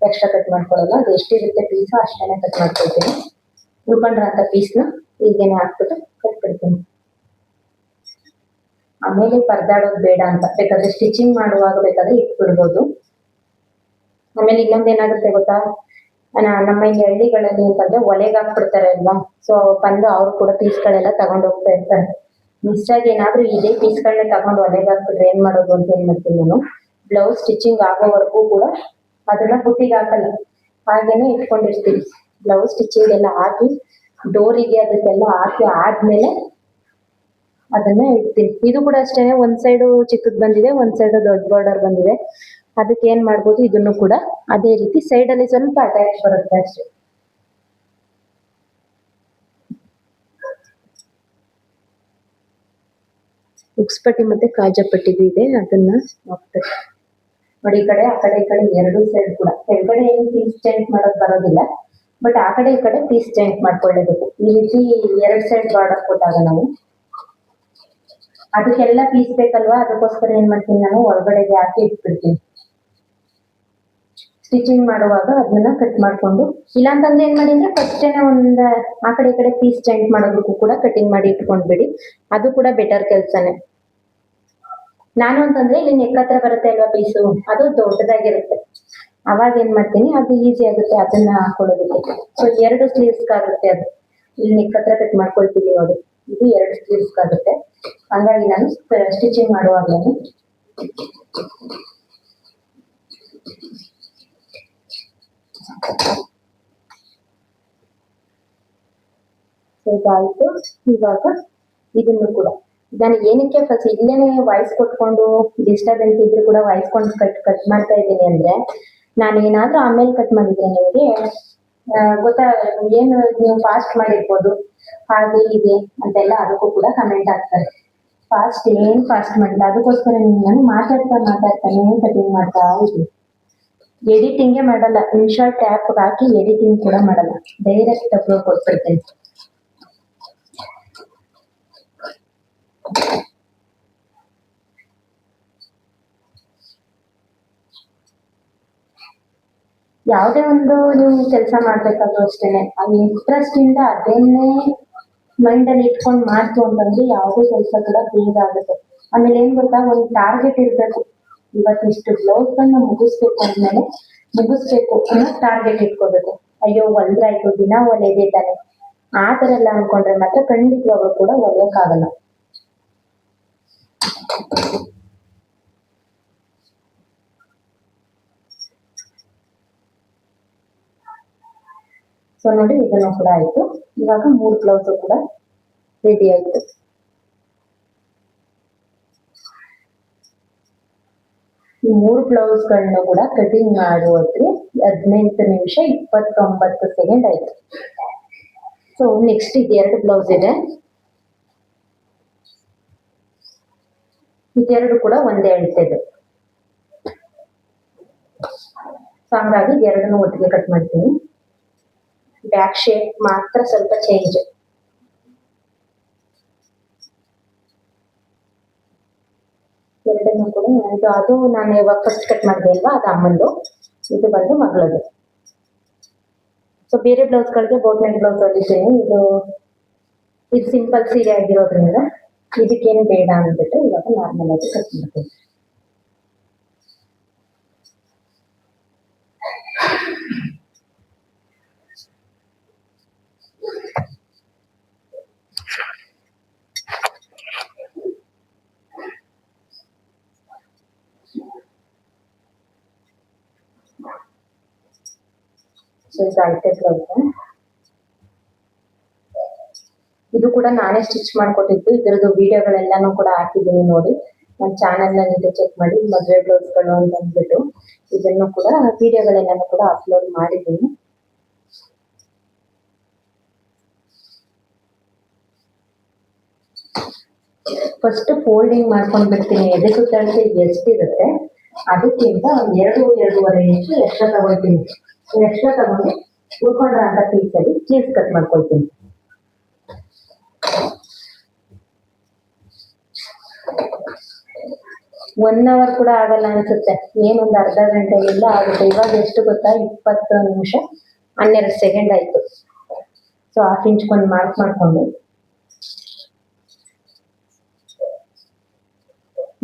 ಎಕ್ಸ್ಟ್ರಾ ಕಟ್ ಮಾಡ್ಕೊಳ್ಳಲ್ಲ, ಅದು ಎಷ್ಟಿರುತ್ತೆ ಪೀಸು ಅಷ್ಟೇನೆ ಕಟ್ ಮಾಡ್ಕೊಳ್ತೀನಿ. ಉಳ್ಕೊಂಡ್ರಂತ ಪೀಸ್ನ ಹೀಗೇನೆ ಹಾಕ್ಬಿಟ್ಟು ಕಟ್ಬಿಡ್ತೀನಿ. ಆಮೇಲೆ ಪರದಾಡೋದು ಬೇಡ ಅಂತ ಬೇಕಾದ್ರೆ ಸ್ಟಿಚಿಂಗ್ ಮಾಡುವಾಗ ಬೇಕಾದ್ರೆ ಇಟ್ಬಿಡ್ಬೋದು. ಆಮೇಲೆ ಇನ್ನೊಂದೇನಾಗುತ್ತೆ ಗೊತ್ತಾ, ನಮ್ಮ ಈ ಹಳ್ಳಿಗಳಲ್ಲಿ ಅಂತಂದ್ರೆ ಒಲೆಗೆ ಹಾಕ್ಬಿಡ್ತಾರೆ ಅಲ್ವಾ, ಸೊ ಬಂದು ಅವ್ರು ಕೂಡ ಪೀಸ್ಗಳೆಲ್ಲ ತಗೊಂಡ್ ಹೋಗ್ತಾ ಇರ್ತಾರೆ. ಮಿಸ್ ಆಗಿ ಏನಾದ್ರೂ ಇದೇ ಪೀಸ್ಗಳನ್ನ ತಗೊಂಡು ಒಲೆಗೆ ಹಾಕ್ಬಿಟ್ರೆ ಏನ್ ಮಾಡೋದು ಅಂತ ಏನ್ ಮಾಡ್ತೀನಿ ನಾನು, ಬ್ಲೌಸ್ ಸ್ಟಿಚಿಂಗ್ ಆಗೋವರೆಗೂ ಕೂಡ ಅದನ್ನ ಬುಟ್ಟಿಗೆ ಹಾಕಲ್ಲ, ಹಾಗೇನೆ ಇಟ್ಕೊಂಡಿರ್ತೀನಿ. ಬ್ಲೌಸ್ ಸ್ಟಿಚಿಂಗ್ ಎಲ್ಲ ಹಾಕಿ ಡೋರಿಗೆ ಅದಕ್ಕೆಲ್ಲ ಹಾಕಿ ಆದ್ಮೇಲೆ ಅದನ್ನ ಇಡ್ತೀನಿ. ಇದು ಕೂಡ ಅಷ್ಟೇನೆ, ಒಂದ್ ಸೈಡು ಚಿಕ್ಕದ್ ಬಂದಿದೆ, ಒಂದ್ ಸೈಡ್ ದೊಡ್ಡ ಬಾರ್ಡರ್ ಬಂದಿದೆ. ಅದಕ್ಕೆ ಏನ್ ಮಾಡ್ಬೋದು, ಇದನ್ನು ಕೂಡ ಅದೇ ರೀತಿ ಸೈಡ್ ಅಲ್ಲಿ ಸ್ವಲ್ಪ ಅಟ್ಯಾಚ್ ಬರುತ್ತೆ ಅಷ್ಟೇ. ಉಕ್ಸ್ಪಟ್ಟಿ ಮತ್ತೆ ಕಾಜಾಪಟ್ಟಿದು ಇದೆ, ಅದನ್ನ ಹಾಕ್ಬೇಕು ನೋಡಿ. ಈ ಕಡೆ ಆ ಕಡೆ ಎರಡು ಸೈಡ್ ಕೂಡ ಕೆಳಗಡೆ ಏನು ಪೀಸ್ ಜಾಯಿಂಟ್ ಮಾಡೋದು ಬರೋದಿಲ್ಲ, ಬಟ್ ಆ ಕಡೆ ಈ ಕಡೆ ಪೀಸ್ ಜಾಯಿಂಟ್ ಮಾಡ್ಕೊಳ್ಳೇಬೇಕು. ಈ ರೀತಿ ಎರಡ್ ಸೈಡ್ ಬಾರ್ಡರ್ ಕೊಟ್ಟಾಗ ನಾವು ಅದಕ್ಕೆಲ್ಲ ಪೀಸ್ ಬೇಕಲ್ವಾ, ಅದಕ್ಕೋಸ್ಕರ ಏನ್ ಮಾಡ್ತೀನಿ ನಾನು ಒಳಗಡೆಗೆ ಹಾಕಿ ಇಟ್ಬಿಡ್ತೀನಿ. ಸ್ಟಿಚಿಂಗ್ ಮಾಡುವಾಗ ಅದನ್ನ ಕಟ್ ಮಾಡ್ಕೊಂಡು, ಇಲ್ಲಾಂತಂದ್ರೆ ಏನ್ ಮಾಡಿ ಅಂದ್ರೆ ಫಸ್ಟೇನೆ ಒಂದ್ ಆ ಕಡೆ ಈ ಕಡೆ ಪೀಸ್ ಜಾಯಿಂಟ್ ಮಾಡೋದಕ್ಕೂ ಕೂಡ ಕಟಿಂಗ್ ಮಾಡಿ ಇಟ್ಕೊಂಡ್ಬಿಡಿ, ಅದು ಕೂಡ ಬೆಟರ್ ಕೆಲ್ಸನೇ. ನಾನು ಅಂತಂದ್ರೆ ಇಲ್ಲಿ ನೆಕ್ ಹತ್ರ ಬರುತ್ತೆ ಅಲ್ವಾ ಪೀಸು, ಅದು ದೊಡ್ಡದಾಗಿರುತ್ತೆ. ಅವಾಗ ಏನ್ ಮಾಡ್ತೀನಿ, ಅದು ಈಸಿ ಆಗುತ್ತೆ ಅದನ್ನ ಹಾಕೊಳ್ಳೋದಕ್ಕೆ. ಸೊ 2 ಸ್ಲೀವ್ಸ್ ಆಗುತ್ತೆ ಅದು. ಇಲ್ಲಿ ನೆಕ್ ಹತ್ರ ಕಟ್ ಮಾಡ್ಕೊಳ್ತೀವಿ ನೋಡಿ, ಇದು 2 ಸ್ಲೀವ್ಸ್ ಆಗುತ್ತೆ. ಹಂಗಾಗಿ ನಾನು ಸ್ಟಿಚಿಂಗ್ ಮಾಡುವಾಗಲೇ ಇದಾಯ್ತು. ಇವಾಗ ಇದನ್ನು ಕೂಡ ನಾನು ಏನಕ್ಕೆ ಫಸ್ಟ್ ಇಲ್ಲೇನೆ ವಾಯ್ಸ್ ಕೊಟ್ಕೊಂಡು ಡಿಸ್ಟರ್ಬೆನ್ಸ್ ಇದ್ರು ಕೂಡ ವಾಯ್ಸ್ ಕೊಂಡು ಕಟ್ ಮಾಡ್ತಾ ಇದ್ದೀನಿ ಅಂದ್ರೆ, ನಾನು ಏನಾದ್ರೂ ಆಮೇಲೆ ಕಟ್ ಮಾಡಿದ್ರೆ ನಿಮಗೆ ಗೊತ್ತಾ, ಏನು ನೀವು ಫಾಸ್ಟ್ ಮಾಡಿರ್ಬೋದು ಹಾಗೆ ಹೀಗೆ ಅಂತೆಲ್ಲ ಅದಕ್ಕೂ ಕೂಡ ಕಮೆಂಟ್ ಆಗ್ತಾರೆ. ಫಾಸ್ಟ್ ಮಾಡಿಲ್ಲ, ಅದಕ್ಕೋಸ್ಕರ ನಾನು ಮಾತಾಡ್ತಾನೆ ಕಟಿಂಗ್ ಮಾಡ್ತಾ ಇದ್ದೀನಿ. ಎಡಿಟಿಂಗೇ ಮಾಡಲ್ಲ, ಇನ್ಶಾರ್ಟ್ ಆ್ಯಪ್ ಹಾಕಿ ಎಡಿಟಿಂಗ್ ಕೂಡ ಮಾಡಲ್ಲ, ಡೈರೆಕ್ಟ್ ಅಪ್ಲೋಡ್ ಕೊಟ್ಬಿಡ್ತೇನೆ. ಯಾವುದೇ ಒಂದು ನೀವು ಕೆಲಸ ಮಾಡ್ಬೇಕಾದ್ರೂ ಅಷ್ಟೇನೆ, ಆ ಇಂಟ್ರೆಸ್ಟ್ ಇಂದ ಅದನ್ನೇ ಮೈಂಡ್ ಅಲ್ಲಿ ಇಟ್ಕೊಂಡು ಮಾಡ್ತು ಅಂತಂದ್ರೆ ಯಾವುದೇ ಕೆಲಸ ಕೂಡ ಬೇಗ ಆಗುತ್ತೆ. ಆಮೇಲೆ ಏನ್ ಗೊತ್ತಾ, ಒಂದು ಟಾರ್ಗೆಟ್ ಇರ್ಬೇಕು, ಇವತ್ತಿಷ್ಟು ಬ್ಲೌಸ್ ಗಳನ್ನ ಮುಗಿಸ್ಬೇಕು ಅಂದ್ಮೇಲೆ ಮುಗಿಸ್ಬೇಕು ಅನ್ನೋ ಟಾರ್ಗೆಟ್ ಇಟ್ಕೋಬೇಕು. ಅಯ್ಯೋ ಹೊಲ್ದ್ರಾಯ್ತು ದಿನ ಹೊಲಿಯದೇ ತಾನೆ, ಆ ತರ ಎಲ್ಲ ಅನ್ಕೊಂಡ್ರೆ ಮಾತ್ರ ಖಂಡಿತವಾಗ್ಲೂ ಕೂಡ ಹೊಲಿಯಕ್ಕಾಗಲ್ಲ. ಸೊ ನೋಡಿ, ಇದನ್ನು ಕೂಡ ಆಯ್ತು. ಇವಾಗ 3 ಬ್ಲೌಸ್ ಕೂಡ ರೆಡಿ ಆಯ್ತು. ಈ 3 ಬ್ಲೌಸ್ ಗಳನ್ನ ಕೂಡ ಕಟಿಂಗ್ ಮಾಡುವಲ್ಲಿ 18 ನಿಮಿಷ 29 ಸೆಕೆಂಡ್ ಆಯ್ತು. ಸೊ ನೆಕ್ಸ್ಟ್ ಇದು 2 ಬ್ಲೌಸ್ ಇದೆ, ಇದೆರಡು ಕೂಡ ಒಂದೇ ಅಳತೆದು. ಸೊ ಹಂಗಾಗಿ ಎರಡನ್ನೂ ಒಟ್ಟಿಗೆ ಕಟ್ ಮಾಡ್ತೀನಿ. ಬ್ಯಾಕ್ ಶೇಪ್ ಮಾತ್ರ ಸ್ವಲ್ಪ ಚೇಂಜ್. ಎರಡನ್ನೂ ಕೂಡ ಇದು, ಅದು ನಾನು ಇವಾಗ ಫಸ್ಟ್ ಕಟ್ ಮಾಡಿದೆ ಅಲ್ವಾ, ಅದು ಅಮ್ಮಂದು, ಇದು ಬಂದು ಮಗಳದು. ಸೊ ಬೇರೆ ಬ್ಲೌಸ್ಗಳಿಗೆ ಬೋಟ್ ನೆಕ್ ಬ್ಲೌಸ್ ಹೊಲಿತೀನಿ. ಇದು ಸಿಂಪಲ್ ಸೀರೆ ಆಗಿರೋದ್ರಿಂದ ಇದಕ್ಕೇನು ಬೇಡ ಅಂದ್ಬಿಟ್ಟು ಇವಾಗ ನಾರ್ಮಲ್ ಆಗಿ ಕಟ್ ಮಾಡ್ತೀನಿ. ಸೊ ಇದು ಬ್ಲೌಸ್, ಇದು ಕೂಡ ನಾನೇ ಸ್ಟಿಚ್ ಮಾಡ್ಕೊಟ್ಟಿದ್ದು. ಇದರದ್ದು ವಿಡಿಯೋಗಳೆಲ್ಲಾನು ಕೂಡ ಹಾಕಿದ್ದೀನಿ ನೋಡಿ, ನನ್ನ ಚಾನಲ್ ನಲ್ಲಿ ಚೆಕ್ ಮಾಡಿ. ಮದುವೆ ಬ್ಲೌಸ್ಗಳು ಅಂತ ಅಂದ್ಬಿಟ್ಟು ಇದನ್ನು ಕೂಡ ವಿಡಿಯೋಗಳೆಲ್ಲಾನು ಕೂಡ ಅಪ್ಲೋಡ್ ಮಾಡಿದ್ದೀನಿ. ಫಸ್ಟ್ ಫೋಲ್ಡಿಂಗ್ ಮಾಡ್ಕೊಂಡ್ ಬಿಡ್ತೀನಿ, ಎದೆ ಸುತ್ತಳತೆ ಎಷ್ಟಿರುತ್ತೆ ಅದಕ್ಕಿಂತ ಒಂದು 2-2.5 ಇಂಚು ಎಕ್ಸ್ಟ್ರಾ ತಗೊಳ್ತೀನಿ. ಎಕ್ಸ್ಟ್ರಾ ತಗೊಂಡು ಉಳ್ಕೊಂಡ್ರ ಅಂತ ಪೀಸಲ್ಲಿ ಚೀಸ್ ಕಟ್ ಮಾಡ್ಕೊಳ್ತೀನಿ. ಒನ್ ಅವರ್ ಕೂಡ ಆಗಲ್ಲ ಅನ್ಸುತ್ತೆ, ಏನೊಂದು ಅರ್ಧ ಗಂಟೆಯಿಂದ ಆಗುತ್ತೆ. ಇವಾಗ ಎಷ್ಟು ಗೊತ್ತಾ, 20 ನಿಮಿಷ 12 ಸೆಕೆಂಡ್ ಆಯ್ತು. ಸೊ ಹಾಫ್ ಇಂಚ್ಕೊಂಡು ಮಾರ್ಕ್ ಮಾಡ್ಕೊಂಡು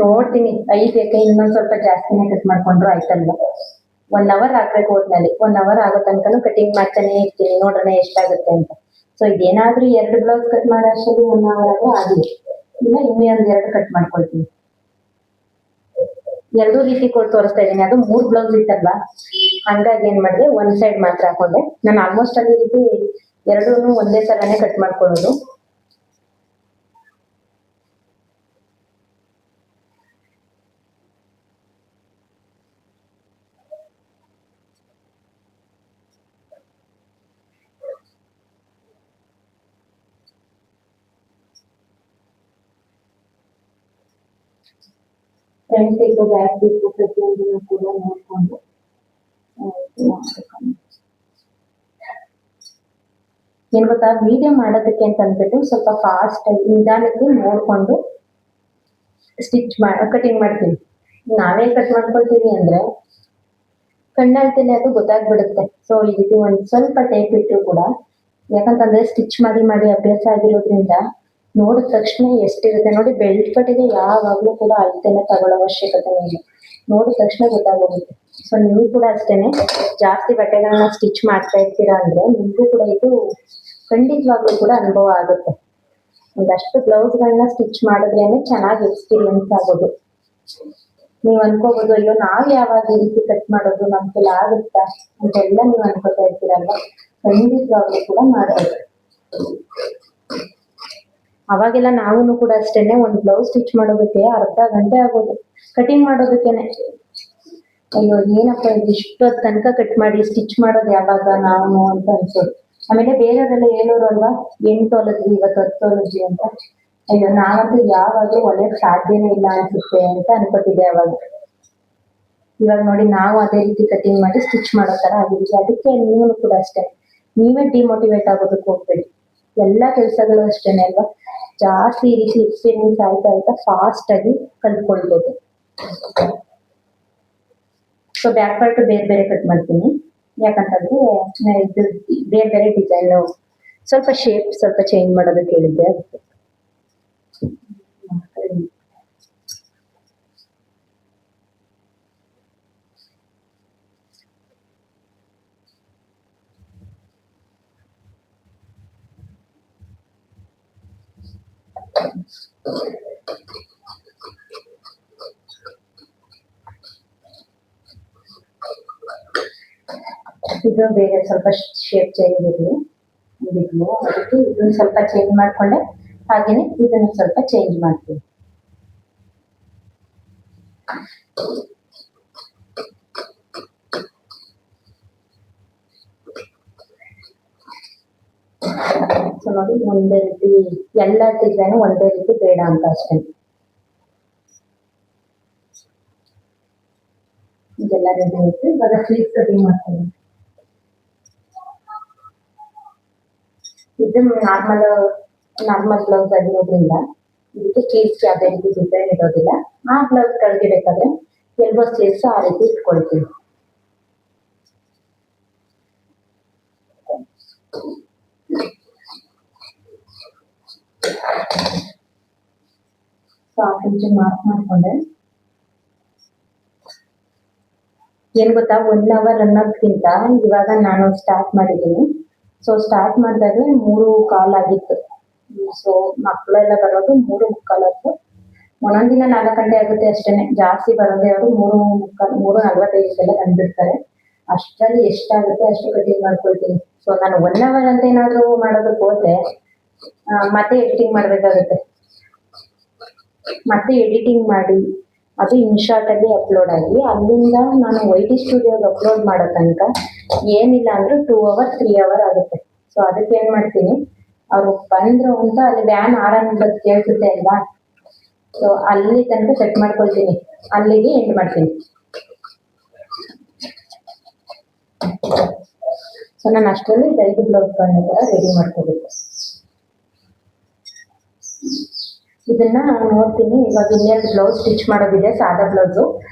ನೋಡ್ತೀನಿ 5 ಯಾಕೆ ಇನ್ನೊಂದ್ ಸ್ವಲ್ಪ ಜಾಸ್ತಿನೇ ಕಟ್ ಮಾಡ್ಕೊಂಡ್ರು ಆಯ್ತಲ್ವ. 1 ಅವರ್ ಆಗ್ಬೇಕು ಹೋದ್ಮೇಲೆ 1 ಅವರ್ ಆಗೋ ತನಕನೂ ಕಟಿಂಗ್ ಮಾಡ್ತಾನೆ ಇರ್ತೀನಿ, ನೋಡೋಣ ಎಷ್ಟಾಗುತ್ತೆ ಅಂತ. ಸೊ ಇದೇನಾದ್ರೂ 2 ಬ್ಲೌಸ್ ಕಟ್ ಮಾಡೋ ಅಷ್ಟರಲ್ಲಿ 1 ಅವರ್ ಆದ್ರೂ ಆಗಲಿ, ಇಲ್ಲ ಇನ್ನೊಂದು 2 ಕಟ್ ಮಾಡ್ಕೊಳ್ತೀನಿ. 2 ರೀತಿ ಕೊಟ್ಟು ತೋರಿಸ್ತಾ ಇದ್ದೀನಿ. ಅದು 3 ಬ್ಲೌಸ್ ಇತ್ತಲ್ವಾ, ಹಂಗಾಗಿ ಏನ್ ಮಾಡಿದೆ, ಒಂದ್ ಸೈಡ್ ಮಾತ್ರ ಹಾಕೊಂಡೆ. ನಾನು ಆಲ್ಮೋಸ್ಟ್ ಅದೇ ರೀತಿ 2 ಒಂದೇ ಸಲನೇ ಕಟ್ ಮಾಡ್ಕೊಳ್ಳೋದು. ಫ್ರಂಟ್ ಪೀಸು ಬ್ಯಾಕ್ ಪೀಸು ಪ್ರತಿಯೊಂದನ್ನು ಕೂಡ ನೋಡ್ಕೊಂಡು ಏನ್ ಗೊತ್ತಾ, ವಿಡಿಯೋ ಮಾಡೋದಕ್ಕೆ ಅಂತ ಅಂದ್ಬಿಟ್ಟು ಸ್ವಲ್ಪ ಫಾಸ್ಟ್ ಆಗಿ ನಿಧಾನಕ್ಕೆ ನೋಡ್ಕೊಂಡು ಕಟಿಂಗ್ ಮಾಡ್ತೀನಿ. ನಾವೇ ಕಟ್ ಮಾಡ್ಕೊಳ್ತೀವಿ ಅಂದ್ರೆ ಕಣ್ಣಲ್ತೇನೆ ಅದು ಗೊತ್ತಾಗ್ಬಿಡುತ್ತೆ. ಸೊ ಈ ರೀತಿ ಒಂದ್ ಸ್ವಲ್ಪ ಟೇಪ್ ಇಟ್ಟು ಕೂಡ, ಯಾಕಂತಂದ್ರೆ ಸ್ಟಿಚ್ ಮಾಡಿ ಮಾಡಿ ಅಭ್ಯಾಸ ಆಗಿರೋದ್ರಿಂದ ನೋಡಿದ ತಕ್ಷಣ ಎಷ್ಟಿರುತ್ತೆ ನೋಡಿ. ಬೆಲ್ಟ್ ಕಟ್ಟಿಗೆ ಯಾವಾಗ್ಲೂ ಕೂಡ ಅಳತೆನೆ ತಗೊಳ್ಳೋ ಅವಶ್ಯಕತೆ ಇಲ್ಲ, ನೋಡಿದ ತಕ್ಷಣ ಗೊತ್ತಾಗೋಗುತ್ತೆ. ಸೊ ನೀವು ಕೂಡ ಅಷ್ಟೇನೆ, ಜಾಸ್ತಿ ಬಟ್ಟೆಗಳನ್ನ ಸ್ಟಿಚ್ ಮಾಡ್ತಾ ಇರ್ತೀರಾ ಅಂದ್ರೆ ನಿಮಗೂ ಕೂಡ ಇದು ಖಂಡಿತವಾಗ್ಲೂ ಕೂಡ ಅನುಭವ ಆಗುತ್ತೆ. ಒಂದಷ್ಟು ಬ್ಲೌಸ್ಗಳನ್ನ ಸ್ಟಿಚ್ ಮಾಡಿದ್ರೇನೆ ಚೆನ್ನಾಗಿ ಎಕ್ಸ್ಪೀರಿಯನ್ಸ್ ಆಗೋದು. ನೀವ್ ಅನ್ಕೋಬಹುದು, ಅಯ್ಯೋ ನಾವ್ ಯಾವಾಗ ಈ ರೀತಿ ಕಟ್ ಮಾಡೋದು, ನಮ್ ಕೈಲಿ ಆಗುತ್ತಾ ಅಂತೆಲ್ಲ ನೀವ್ ಅನ್ಕೋತಾ ಇರ್ತೀರಲ್ವ. ಖಂಡಿತವಾಗ್ಲೂ ಕೂಡ ಮಾಡ್ಬೋದು. ಅವಾಗೆಲ್ಲ ನಾವು ಕೂಡ ಅಷ್ಟೇನೆ, ಒಂದ್ ಬ್ಲೌಸ್ ಸ್ಟಿಚ್ ಮಾಡೋದಕ್ಕೆ ಅರ್ಧ ಗಂಟೆ ಆಗೋದು, ಕಟಿಂಗ್ ಮಾಡೋದಕ್ಕೇನೆ. ಅಯ್ಯೋ ಏನಪ್ಪ ಇದು ಇಷ್ಟೊತ್ತು ತನಕ ಕಟ್ ಮಾಡಿ ಸ್ಟಿಚ್ ಮಾಡೋದು ಯಾವಾಗ ನಾವು ಅಂತ ಅನ್ಸೋದು. ಆಮೇಲೆ ಬೇರೆಯವರೆಲ್ಲ ಹೇಳೋರು ಅಲ್ವಾ, 8 ಹೊಲಿದ್ವಿ ಇವತ್ತು 10 ಹೊಲಿದ್ವಿ ಅಂತ. ಅಯ್ಯೋ ನಾವಂತೂ ಯಾವಾಗ್ಲೂ ಹೊಲಿಯಕ್ ಸಾಧ್ಯನೇ ಇಲ್ಲ ಅನ್ಸುತ್ತೆ ಅಂತ ಅನ್ಕೋತಿದ್ದೆ ಅವಾಗ. ಇವಾಗ ನೋಡಿ ನಾವು ಅದೇ ರೀತಿ ಕಟಿಂಗ್ ಮಾಡಿ ಸ್ಟಿಚ್ ಮಾಡೋ ತರ ಆಗಿದ್ದೀವಿ. ಅದಕ್ಕೆ ನೀವು ಕೂಡ ಅಷ್ಟೇ, ನೀವೇ ಡಿಮೋಟಿವೇಟ್ ಆಗೋದಕ್ಕೆ ಹೋಗ್ಬೇಡಿ. ಎಲ್ಲಾ ಕೆಲ್ಸಗಳು ಅಷ್ಟೇನೆ ಅಲ್ವಾ, ಜಾಸ್ತಿ ಈ ರೀತಿ ಎಕ್ಸ್ಪೀರಿಯನ್ಸ್ ಆಯ್ತಾ ಆಯ್ತಾ ಫಾಸ್ಟ್ ಆಗಿ ಕಲ್ತ್ಕೊಳ್ಬೋದು. ಸೊ ಬ್ಯಾಕ್ ಪಾರ್ಟ್ ಬೇರೆ ಬೇರೆ ಕಟ್ ಮಾಡ್ತೀನಿ, ಯಾಕಂತಂದ್ರೆ ಇದು ಬೇರೆ ಬೇರೆ ಡಿಸೈನ್, ಸ್ವಲ್ಪ ಶೇಪ್ ಸ್ವಲ್ಪ ಚೇಂಜ್ ಮಾಡೋದಕ್ಕೆ ಹೇಳಿದ್ದೆ ಅದಕ್ಕೆ. ಇದು ಬೇರೆ ಸ್ವಲ್ಪ ಶೇಪ್ ಚೇಂಜ್ ಇರಲಿ, ಅದಕ್ಕೆ ಇದನ್ನ ಸ್ವಲ್ಪ ಚೇಂಜ್ ಮಾಡ್ಕೊಂಡೆ, ಹಾಗೇನೆ ಇದನ್ನ ಸ್ವಲ್ಪ ಚೇಂಜ್ ಮಾಡ್ತೀನಿ. ಸೊ ನೋಡಿ, ಒಂದೇ ರೀತಿ ಎಲ್ಲ ಡಿಸೈನ್ ಒಂದೇ ರೀತಿ ಬೇಡ ಅಂತ ಅಷ್ಟೇ. ಇದೆಲ್ಲ ರೆಡಿ ಆಯ್ತು, ಇವಾಗ ಸ್ಲೀವ್ಸ್ ಕಟಿಂಗ್ ಮಾಡ್ತೀನಿ. ಇದು ನಾರ್ಮಲ್ ಬ್ಲೌಸ್ ಆಗಿರೋದ್ರಿಂದ ಇದಕ್ಕೆ ಸ್ಲೀವ್ಸ್ ಯಾವುದೇ ರೀತಿ ಡಿಸೈನ್ ಇರೋದಿಲ್ಲ. ಆ ಬ್ಲೌಸ್ ಕೆಳಗೆ ಬೇಕಾದ್ರೆ ಎಲ್ಬೋ ಸ್ಲೀವ್ಸ್ ಆ ರೀತಿ ಇಟ್ಕೊಳ್ತೀನಿ. ಹಾಫ್ ಇಂಚ್ ಮಾರ್ಕ್ ಮಾಡ್ಕೊಂಡೆ. ಏನ್ ಗೊತ್ತಾ, 1 ಅವರ್ ಅನ್ನೋದ್ಕಿಂತ ಇವಾಗ ನಾನು ಸ್ಟಾರ್ಟ್ ಮಾಡಿದ್ದೀನಿ. ಸೊ ಸ್ಟಾರ್ಟ್ ಮಾಡಿದಾಗ 3:15 ಆಗಿತ್ತು. ಸೊ ಮಕ್ಕಳೆಲ್ಲ ಬರೋದು 3:45 ಆಯ್ತು. ಒಂದೊಂದ್ ದಿನ 4 ಗಂಟೆ ಆಗುತ್ತೆ ಅಷ್ಟೇನೆ, ಜಾಸ್ತಿ ಬರೋದೇ ಅವರು 3:45 3:45 ಬಂದ್ಬಿಡ್ತಾರೆ. ಅಷ್ಟರಲ್ಲಿ ಎಷ್ಟಾಗುತ್ತೆ ಅಷ್ಟು ಕಟಿಂಗ್ ಮಾಡ್ಕೊಳ್ತೀನಿ. ಸೊ ನಾನು 1 ಅವರ್ ಅಂತ ಏನಾದ್ರು ಮಾಡೋದಕ್ಕೆ ಹೋದ್ರೆ ಮತ್ತೆ ಎಡಿಟಿಂಗ್ ಮಾಡ್ಬೇಕಾಗುತ್ತೆ. ಮತ್ತೆ ಎಡಿಟಿಂಗ್ ಮಾಡಿ ಅದು ಇನ್ಶಾರ್ಟ್ ಅಲ್ಲಿ ಅಪ್ಲೋಡ್ ಆಗಿ ಅಲ್ಲಿಂದ ನಾನು YT ಸ್ಟುಡಿಯೋಗೆ ಅಪ್ಲೋಡ್ ಮಾಡೋ ತನಕ ಏನಿಲ್ಲ ಅಂದ್ರೆ 2 ಅವರ್ 3 ಅವರ್ ಆಗುತ್ತೆ. ಸೊ ಅದಕ್ಕೆ ಏನ್ ಮಾಡ್ತೀನಿ, ಅವ್ರು ಬಂದ್ರು ಅಂತ ಅಲ್ಲಿ ವ್ಯಾನ್ ಆರನ್ ಕೇಳ್ಸುತ್ತೆ ಅಲ್ವಾ, ಸೊ ಅಲ್ಲಿ ತನಕ ಸೆಟ್ ಮಾಡ್ಕೊಳ್ತೀನಿ, ಅಲ್ಲಿಗೆ ಎಂಡ್ ಮಾಡ್ತೀನಿ. ಸೊ ನಾನು ಅಷ್ಟರಲ್ಲಿ 5 ಬ್ಲೌಸ್ಗಳನ್ನ ಕೂಡ ರೆಡಿ ಮಾಡ್ಕೋಬೇಕು. ಇದನ್ನ ನೋಡ್ತೀನಿ. ಇವಾಗ ಇನ್ನೆರಡು ಬ್ಲೌಸ್ ಸ್ಟಿಚ್ ಮಾಡೋದಿದೆ, ಸಾದಾ ಬ್ಲೌಸು.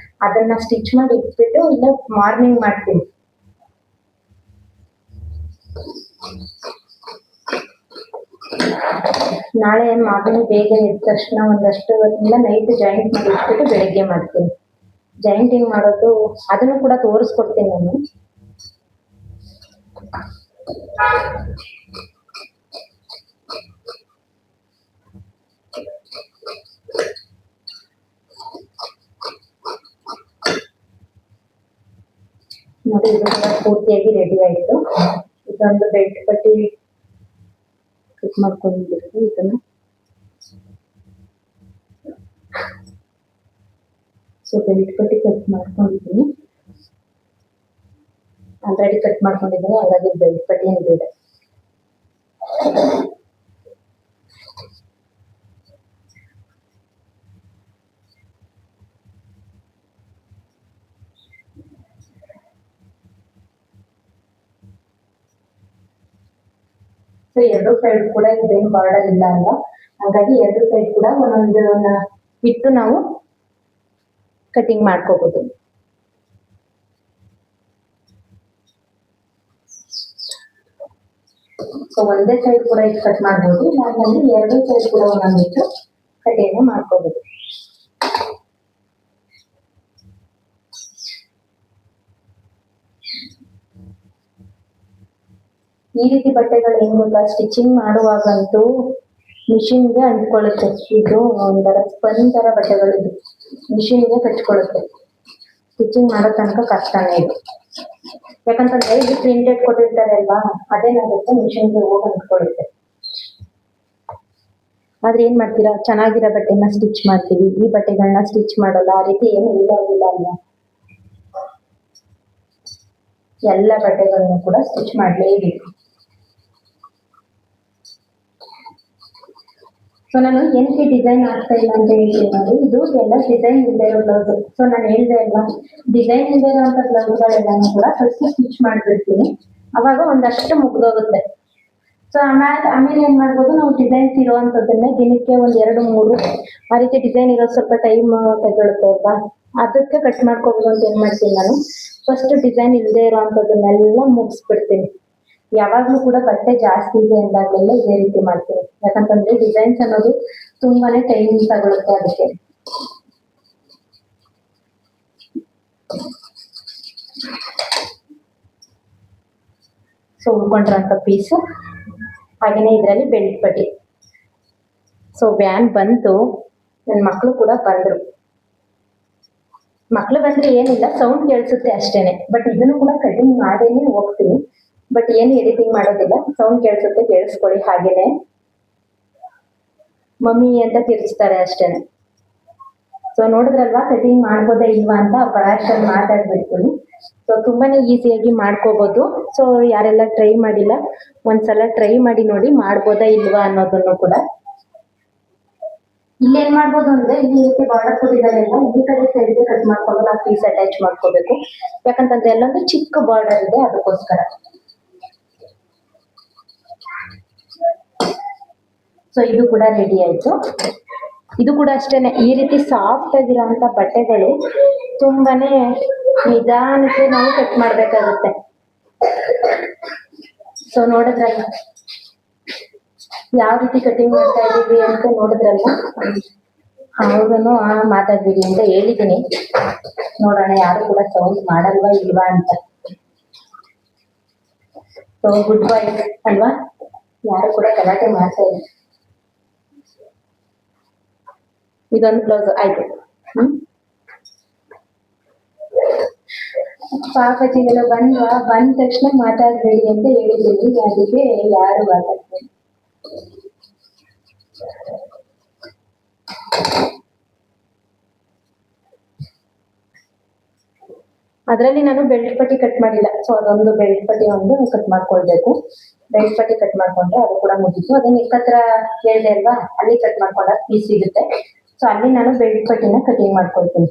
ಅದನ್ನ ಸ್ಟಿಚ್ ಮಾಡಿ ಇಟ್ಬಿಟ್ಟು ಇಲ್ಲ ಮಾರ್ನಿಂಗ್ ಮಾಡ್ತೀನಿ. ನಾಳೆ ಮಾರ್ನಿಂಗ್ ಬೇಗ ಎದ್ದ ತಕ್ಷಣ ಒಂದಷ್ಟು ಇಲ್ಲ ನೈಟ್ ಜಾಯಿಂಟ್ ಮಾಡಿ ಇಟ್ಬಿಟ್ಟು ಬೆಳಗ್ಗೆ ಮಾಡ್ತೀನಿ. ಜಾಯಿಂಟಿಂಗ್ ಮಾಡೋದು ಅದನ್ನು ಕೂಡ ತೋರಿಸ್ಕೊಡ್ತೀನಿ ನಾನು. ನೋಡಿ, ಇದು ಕೂಡ ಪೂರ್ತಿಯಾಗಿ ರೆಡಿ ಆಯಿತು. ಇದೊಂದು ಬೆಲ್ಟ್ ಪಟ್ಟಿ ಕಟ್ ಮಾಡ್ಕೊಂಡಿದ್ದೀವಿ. ಇದನ್ನು ಸೊ ಬೆಲ್ಟ್ ಪಟ್ಟಿ ಕಟ್ ಮಾಡ್ಕೊಂಡಿದ್ದೀನಿ, ಆಲ್ರೆಡಿ ಕಟ್ ಮಾಡ್ಕೊಂಡಿದ್ದೀನಿ. ಹಾಗಾಗಿ ಬೆಲ್ಟ್ ಪಟ್ಟಿ ಏನು ಬೇಡ. ಸೊ ಎರಡು ಸೈಡ್ ಕೂಡ ಇದೇನು ಬಾರ್ಡರ್ ಇಲ್ಲ ಅಲ್ವಾ, ಹಾಗಾಗಿ ಎರಡು ಸೈಡ್ ಕೂಡ ಒಂದೊಂದು ಇಟ್ಟು ನಾವು ಕಟಿಂಗ್ ಮಾಡ್ಕೋಬಹುದು. ಸೊ ಒಂದೇ ಸೈಡ್ ಕೂಡ ಇಟ್ಟು ಕಟ್ ಮಾಡ್ಬೋದು, ಹಾಗಾಗಿ ಎರಡು ಸೈಡ್ ಕೂಡ ಒಂದೊಂದು ಇಟ್ಟು ಕಟಿಂಗ್ ಮಾಡ್ಕೋಬಹುದು. ಈ ರೀತಿ ಬಟ್ಟೆಗಳು ಏನ್ ಗೊತ್ತಾ, ಸ್ಟಿಚಿಂಗ್ ಮಾಡುವಾಗಂತೂ ಮಿಷಿನ್ಗೆ ಅಂಟ್ಕೊಳ್ಳುತ್ತೆ. ಇದು ಒಂಥರ ಸ್ಪನ್ ತರ ಬಟ್ಟೆಗಳಿದು ಮಿಷಿನ್ಗೆ ಕಚ್ಕೊಳ್ಳುತ್ತೆ. ಸ್ಟಿಚಿಂಗ್ ಮಾಡೋ ತನಕ ಕಷ್ಟನೇ ಇದು. ಯಾಕಂತಂದ್ರೆ ಇದು ಪ್ರಿಂಟೆಡ್ ಕೊಟ್ಟಿರ್ತಾರೆ ಅಲ್ವಾ, ಅದೇನಾಗುತ್ತೆ ಮಿಷಿನ್ಗೆ ಹೋಗಿ ಅಂಟ್ಕೊಳ್ಳುತ್ತೆ. ಆದ್ರೆ ಏನ್ ಮಾಡ್ತೀರಾ, ಚೆನ್ನಾಗಿರೋ ಬಟ್ಟೆನ ಸ್ಟಿಚ್ ಮಾಡ್ತೀವಿ, ಈ ಬಟ್ಟೆಗಳನ್ನ ಸ್ಟಿಚ್ ಮಾಡಲ್ಲ. ಆ ರೀತಿ ಏನು ಇರೋದಿಲ್ಲ ಅಲ್ವಾ. ಎಲ್ಲ ಬಟ್ಟೆಗಳನ್ನ ಕೂಡ ಸ್ಟಿಚ್ ಮಾಡಲೇಬೇಕು. ಸೊ ನಾನು ಏನಕ್ಕೆ ಡಿಸೈನ್ ಆಗ್ತಾ ಇಲ್ಲ ಅಂತ ಹೇಳ್ತೀನಿ ನೋಡಿ. ಇದು ಎಲ್ಲ ಡಿಸೈನ್ ಇಲ್ಲದೆ ಇರೋ ಬ್ಲೌಸ್. ಸೊ ನಾನು ಹೇಳ್ದೆ ಅಲ್ವಾ, ಡಿಸೈನ್ ಇಲ್ಲದೆ ಇರೋಂಥ ಬ್ಲೌಸ್ಗಳೆಲ್ಲನೂ ಕೂಡ ಫಸ್ಟ್ ಸ್ಟಿಚ್ ಮಾಡ್ಬಿಡ್ತೀನಿ. ಅವಾಗ ಒಂದಷ್ಟು ಮುಗ್ದೋಗುತ್ತೆ. ಸೊ ಆಮೇಲೆ ಏನ್ ಮಾಡ್ಬೋದು, ನಾವು ಡಿಸೈನ್ಸ್ ಇರೋವಂಥದ್ದನ್ನೇ ದಿನಕ್ಕೆ 1, 2, 3 ಆ ರೀತಿ ಡಿಸೈನ್ ಇರೋ ಸ್ವಲ್ಪ ಟೈಮ್ ತಗೊಳುತ್ತೆ ಅಲ್ವಾ, ಅದಕ್ಕೆ ಕಟ್ ಮಾಡ್ಕೋಬೋದು ಅಂತ ಏನ್ ಮಾಡ್ತೀನಿ ನಾನು, ಫಸ್ಟ್ ಡಿಸೈನ್ ಇಲ್ಲದೆ ಇರೋವಂಥದ್ದನ್ನೆಲ್ಲ ಮುಗಿಸ್ಬಿಡ್ತೀನಿ. ಯಾವಾಗ್ಲೂ ಕೂಡ ಬಟ್ಟೆ ಜಾಸ್ತಿ ಇದೆ ಅಂದಾಗಲೆಲ್ಲ ಇದೇ ರೀತಿ ಮಾಡ್ತೀನಿ. ಯಾಕಂತಂದ್ರೆ ಡಿಸೈನ್ಸ್ ಅನ್ನೋದು ತುಂಬಾನೇ ಟೈಮ್ ತಗೊಳುತ್ತೆ. ಅದಕ್ಕೆ ಸೊ ಉಳ್ಕೊಂಡಿರೋಂಥ ಪೀಸ್ ಹಾಗೇನೆ ಇದರಲ್ಲಿ ಬೆಲ್ಟ್ ಪಟ್ಟಿ. ಸೊ ವ್ಯಾನ್ ಬಂತು, ನನ್ನ ಮಕ್ಕಳು ಕೂಡ ಬಂದ್ರು. ಮಕ್ಳು ಬಂದ್ರೆ ಏನಿಲ್ಲ, ಸೌಂಡ್ ಕೇಳಿಸುತ್ತೆ ಅಷ್ಟೇನೆ. ಬಟ್ ಇದನ್ನು ಕೂಡ ಕಟಿಂಗ್ ಮಾಡೇನೆ ಹೋಗ್ತೀನಿ. ಬಟ್ ಏನು ಎಡಿಟಿಂಗ್ ಮಾಡೋದಿಲ್ಲ, ಸೌಂಡ್ ಕೇಳಿಸುತ್ತೆ, ಕೇಳಿಸ್ಕೊಳ್ಳಿ. ಹಾಗೇನೆ ಮಮ್ಮಿ ಅಂತ ತಿರ್ಸ್ತಾರೆ ಅಷ್ಟೇನೆ. ಸೊ ನೋಡಿದ್ರಲ್ವಾ ಕಟಿಂಗ್ ಮಾಡ್ಬೋದಾ ಇಲ್ವಾ ಅಂತ ಪರಾಶಲ್ಲಿ ಮಾತಾಡ್ಬಿಡ್ತೀನಿ. ಸೊ ತುಂಬಾನೇ ಈಸಿಯಾಗಿ ಮಾಡ್ಕೋಬಹುದು. ಸೊ ಯಾರೆಲ್ಲ ಟ್ರೈ ಮಾಡಿಲ್ಲ, ಒಂದ್ಸಲ ಟ್ರೈ ಮಾಡಿ ನೋಡಿ, ಮಾಡ್ಬೋದಾ ಇಲ್ವಾ ಅನ್ನೋದನ್ನು ಕೂಡ. ಇಲ್ಲಿ ಏನ್ ಮಾಡ್ಬೋದು ಅಂದ್ರೆ, ಇಲ್ಲಿ ರೀತಿ ಬಾರ್ಡರ್ ಕೊಟ್ಟಿದ್ದಾರೆಲ್ಲ, ಈ ಕಡೆ ಸೈಡ್ಗೆ ಕಟ್ ಮಾಡ್ಕೊಂಡು ನಾವು ಪೀಸ್ ಅಟ್ಯಾಚ್ ಮಾಡ್ಕೋಬೇಕು. ಯಾಕಂತಂದ್ರೆ ಎಲ್ಲೊಂದು ಚಿಕ್ಕ ಬಾರ್ಡರ್ ಇದೆ, ಅದಕ್ಕೋಸ್ಕರ. ಸೊ ಇದು ಕೂಡ ರೆಡಿ ಆಯ್ತು. ಇದು ಕೂಡ ಅಷ್ಟೇನೆ, ಈ ರೀತಿ ಸಾಫ್ಟ್ ಆಗಿರೋಂಥ ಬಟ್ಟೆಗಳು ತುಂಬಾನೇ ನಿಧಾನಕ್ಕೆ ನಾವು ಕಟ್ ಮಾಡ್ಬೇಕಾಗುತ್ತೆ. ಸೊ ನೋಡಿದ್ರಲ್ಲ ಯಾವ ರೀತಿ ಕಟಿಂಗ್ ಮಾಡ್ತಾ ಇದ್ದೀವಿ ಅಂತ ನೋಡಿದ್ರಲ್ಲ. ಹೌದನು ಮಾತಾಡ್ಬಿಡಿ ಅಂತ ಹೇಳಿದ್ದೀನಿ. ನೋಡೋಣ ಯಾರು ಕೂಡ ಸೌಂಡ್ ಮಾಡಲ್ವಾ ಇಲ್ವಾ ಅಂತ. ಸೊ ಗುಡ್ ಬಾಯ್ ಅಲ್ವಾ, ಯಾರು ಕೂಡ ಗಲಾಟೆ ಮಾಡ್ತಾ ಇಲ್ಲ. ಇದೊಂದು ಬ್ಲೌಸ್ ಆಯ್ತು. ಪಾಪಜಿಗೆಲ್ಲ ಬಂದ ತಕ್ಷಣ ಮಾತಾಡ್ಬೇಡಿ ಅಂತ ಹೇಳಿದ್ದೀನಿ. ಅದಕ್ಕೆ ಯಾರು ಮಾತಾಡ್ತಾರೆ. ಅದರಲ್ಲಿ ನಾನು ಬೆಲ್ಟ್ ಪಟ್ಟಿ ಕಟ್ ಮಾಡಿಲ್ಲ. ಸೊ ಅದೊಂದು ಬೆಲ್ಟ್ ಪಟ್ಟಿ ಒಂದು ಕಟ್ ಮಾಡ್ಕೊಳ್ಬೇಕು. ಬೆಲ್ಟ್ ಪಟ್ಟಿ ಕಟ್ ಮಾಡ್ಕೊಂಡ್ರೆ ಅದು ಕೂಡ ಮುಗಿತು. ಅದನ್ನ ಎಕ್ಕತ್ರ ಹೇಳಿದೆ ಅಲ್ವಾ, ಅಲ್ಲಿ ಕಟ್ ಮಾಡ್ಕೊಂಡಾಗ ಪೀಸ್ ಸಿಗುತ್ತೆ. ಸೊ ಅಲ್ಲಿ ನಾನು ಬೆಲ್ಟ್ ಪಟ್ಟಿನ ಕಟಿಂಗ್ ಮಾಡ್ಕೊಳ್ತೀನಿ.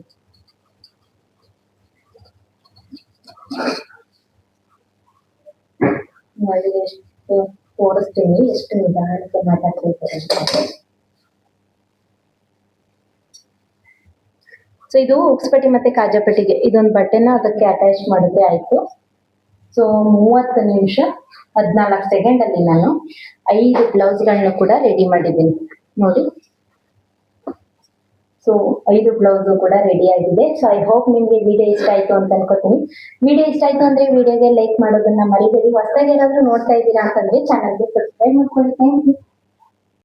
ನೋಡಿ ಎಷ್ಟು ಓಡಿಸ್ತೀನಿ, ಎಷ್ಟು ನಿಧಾನಕ್ಕೆ ಮಾತಾಡ್ತಿರ್ತಾರೆ ಅಂತ. ಸೊ ಇದು ಉಕ್ಸ್ಪಟ್ಟಿ ಮತ್ತೆ ಕಾಜಾಪಟ್ಟಿಗೆ ಇದೊಂದು ಬಟ್ಟೆನ ಅದಕ್ಕೆ ಅಟ್ಯಾಚ್ ಮಾಡಿದ್ರೆ ಆಯ್ತು. ಸೊ 30 ನಿಮಿಷ 14 ಸೆಕೆಂಡ್ ಅಲ್ಲಿ ನಾನು 5 ಬ್ಲೌಸ್ಗಳನ್ನ ಕೂಡ ರೆಡಿ ಮಾಡಿದ್ದೀನಿ ನೋಡಿ. ಸೊ 5 ಬ್ಲೌಸ್ ಕೂಡ ರೆಡಿ ಆಗಿದೆ. ಸೊ ಐ ಹೋಪ್ ನಿಮ್ಗೆ ವಿಡಿಯೋ ಇಷ್ಟ ಆಯ್ತು ಅಂತ ಅನ್ಕೋತೀನಿ. ವಿಡಿಯೋ ಇಷ್ಟ ಆಯ್ತು ಅಂದ್ರೆ ವಿಡಿಯೋಗೆ ಲೈಕ್ ಮಾಡೋದನ್ನ ಮರಿಬೇಡಿ. ಹೊಸದಾಗಿ ಏನಾದ್ರು ನೋಡ್ತಾ ಇದ್ದೀರಾ ಅಂತಂದ್ರೆ ಚಾನಲ್ಗೆ ಸಬ್ಸ್ಕ್ರೈಬ್ ಮಾಡ್ಕೊಳ್ಳಿ. Thank you.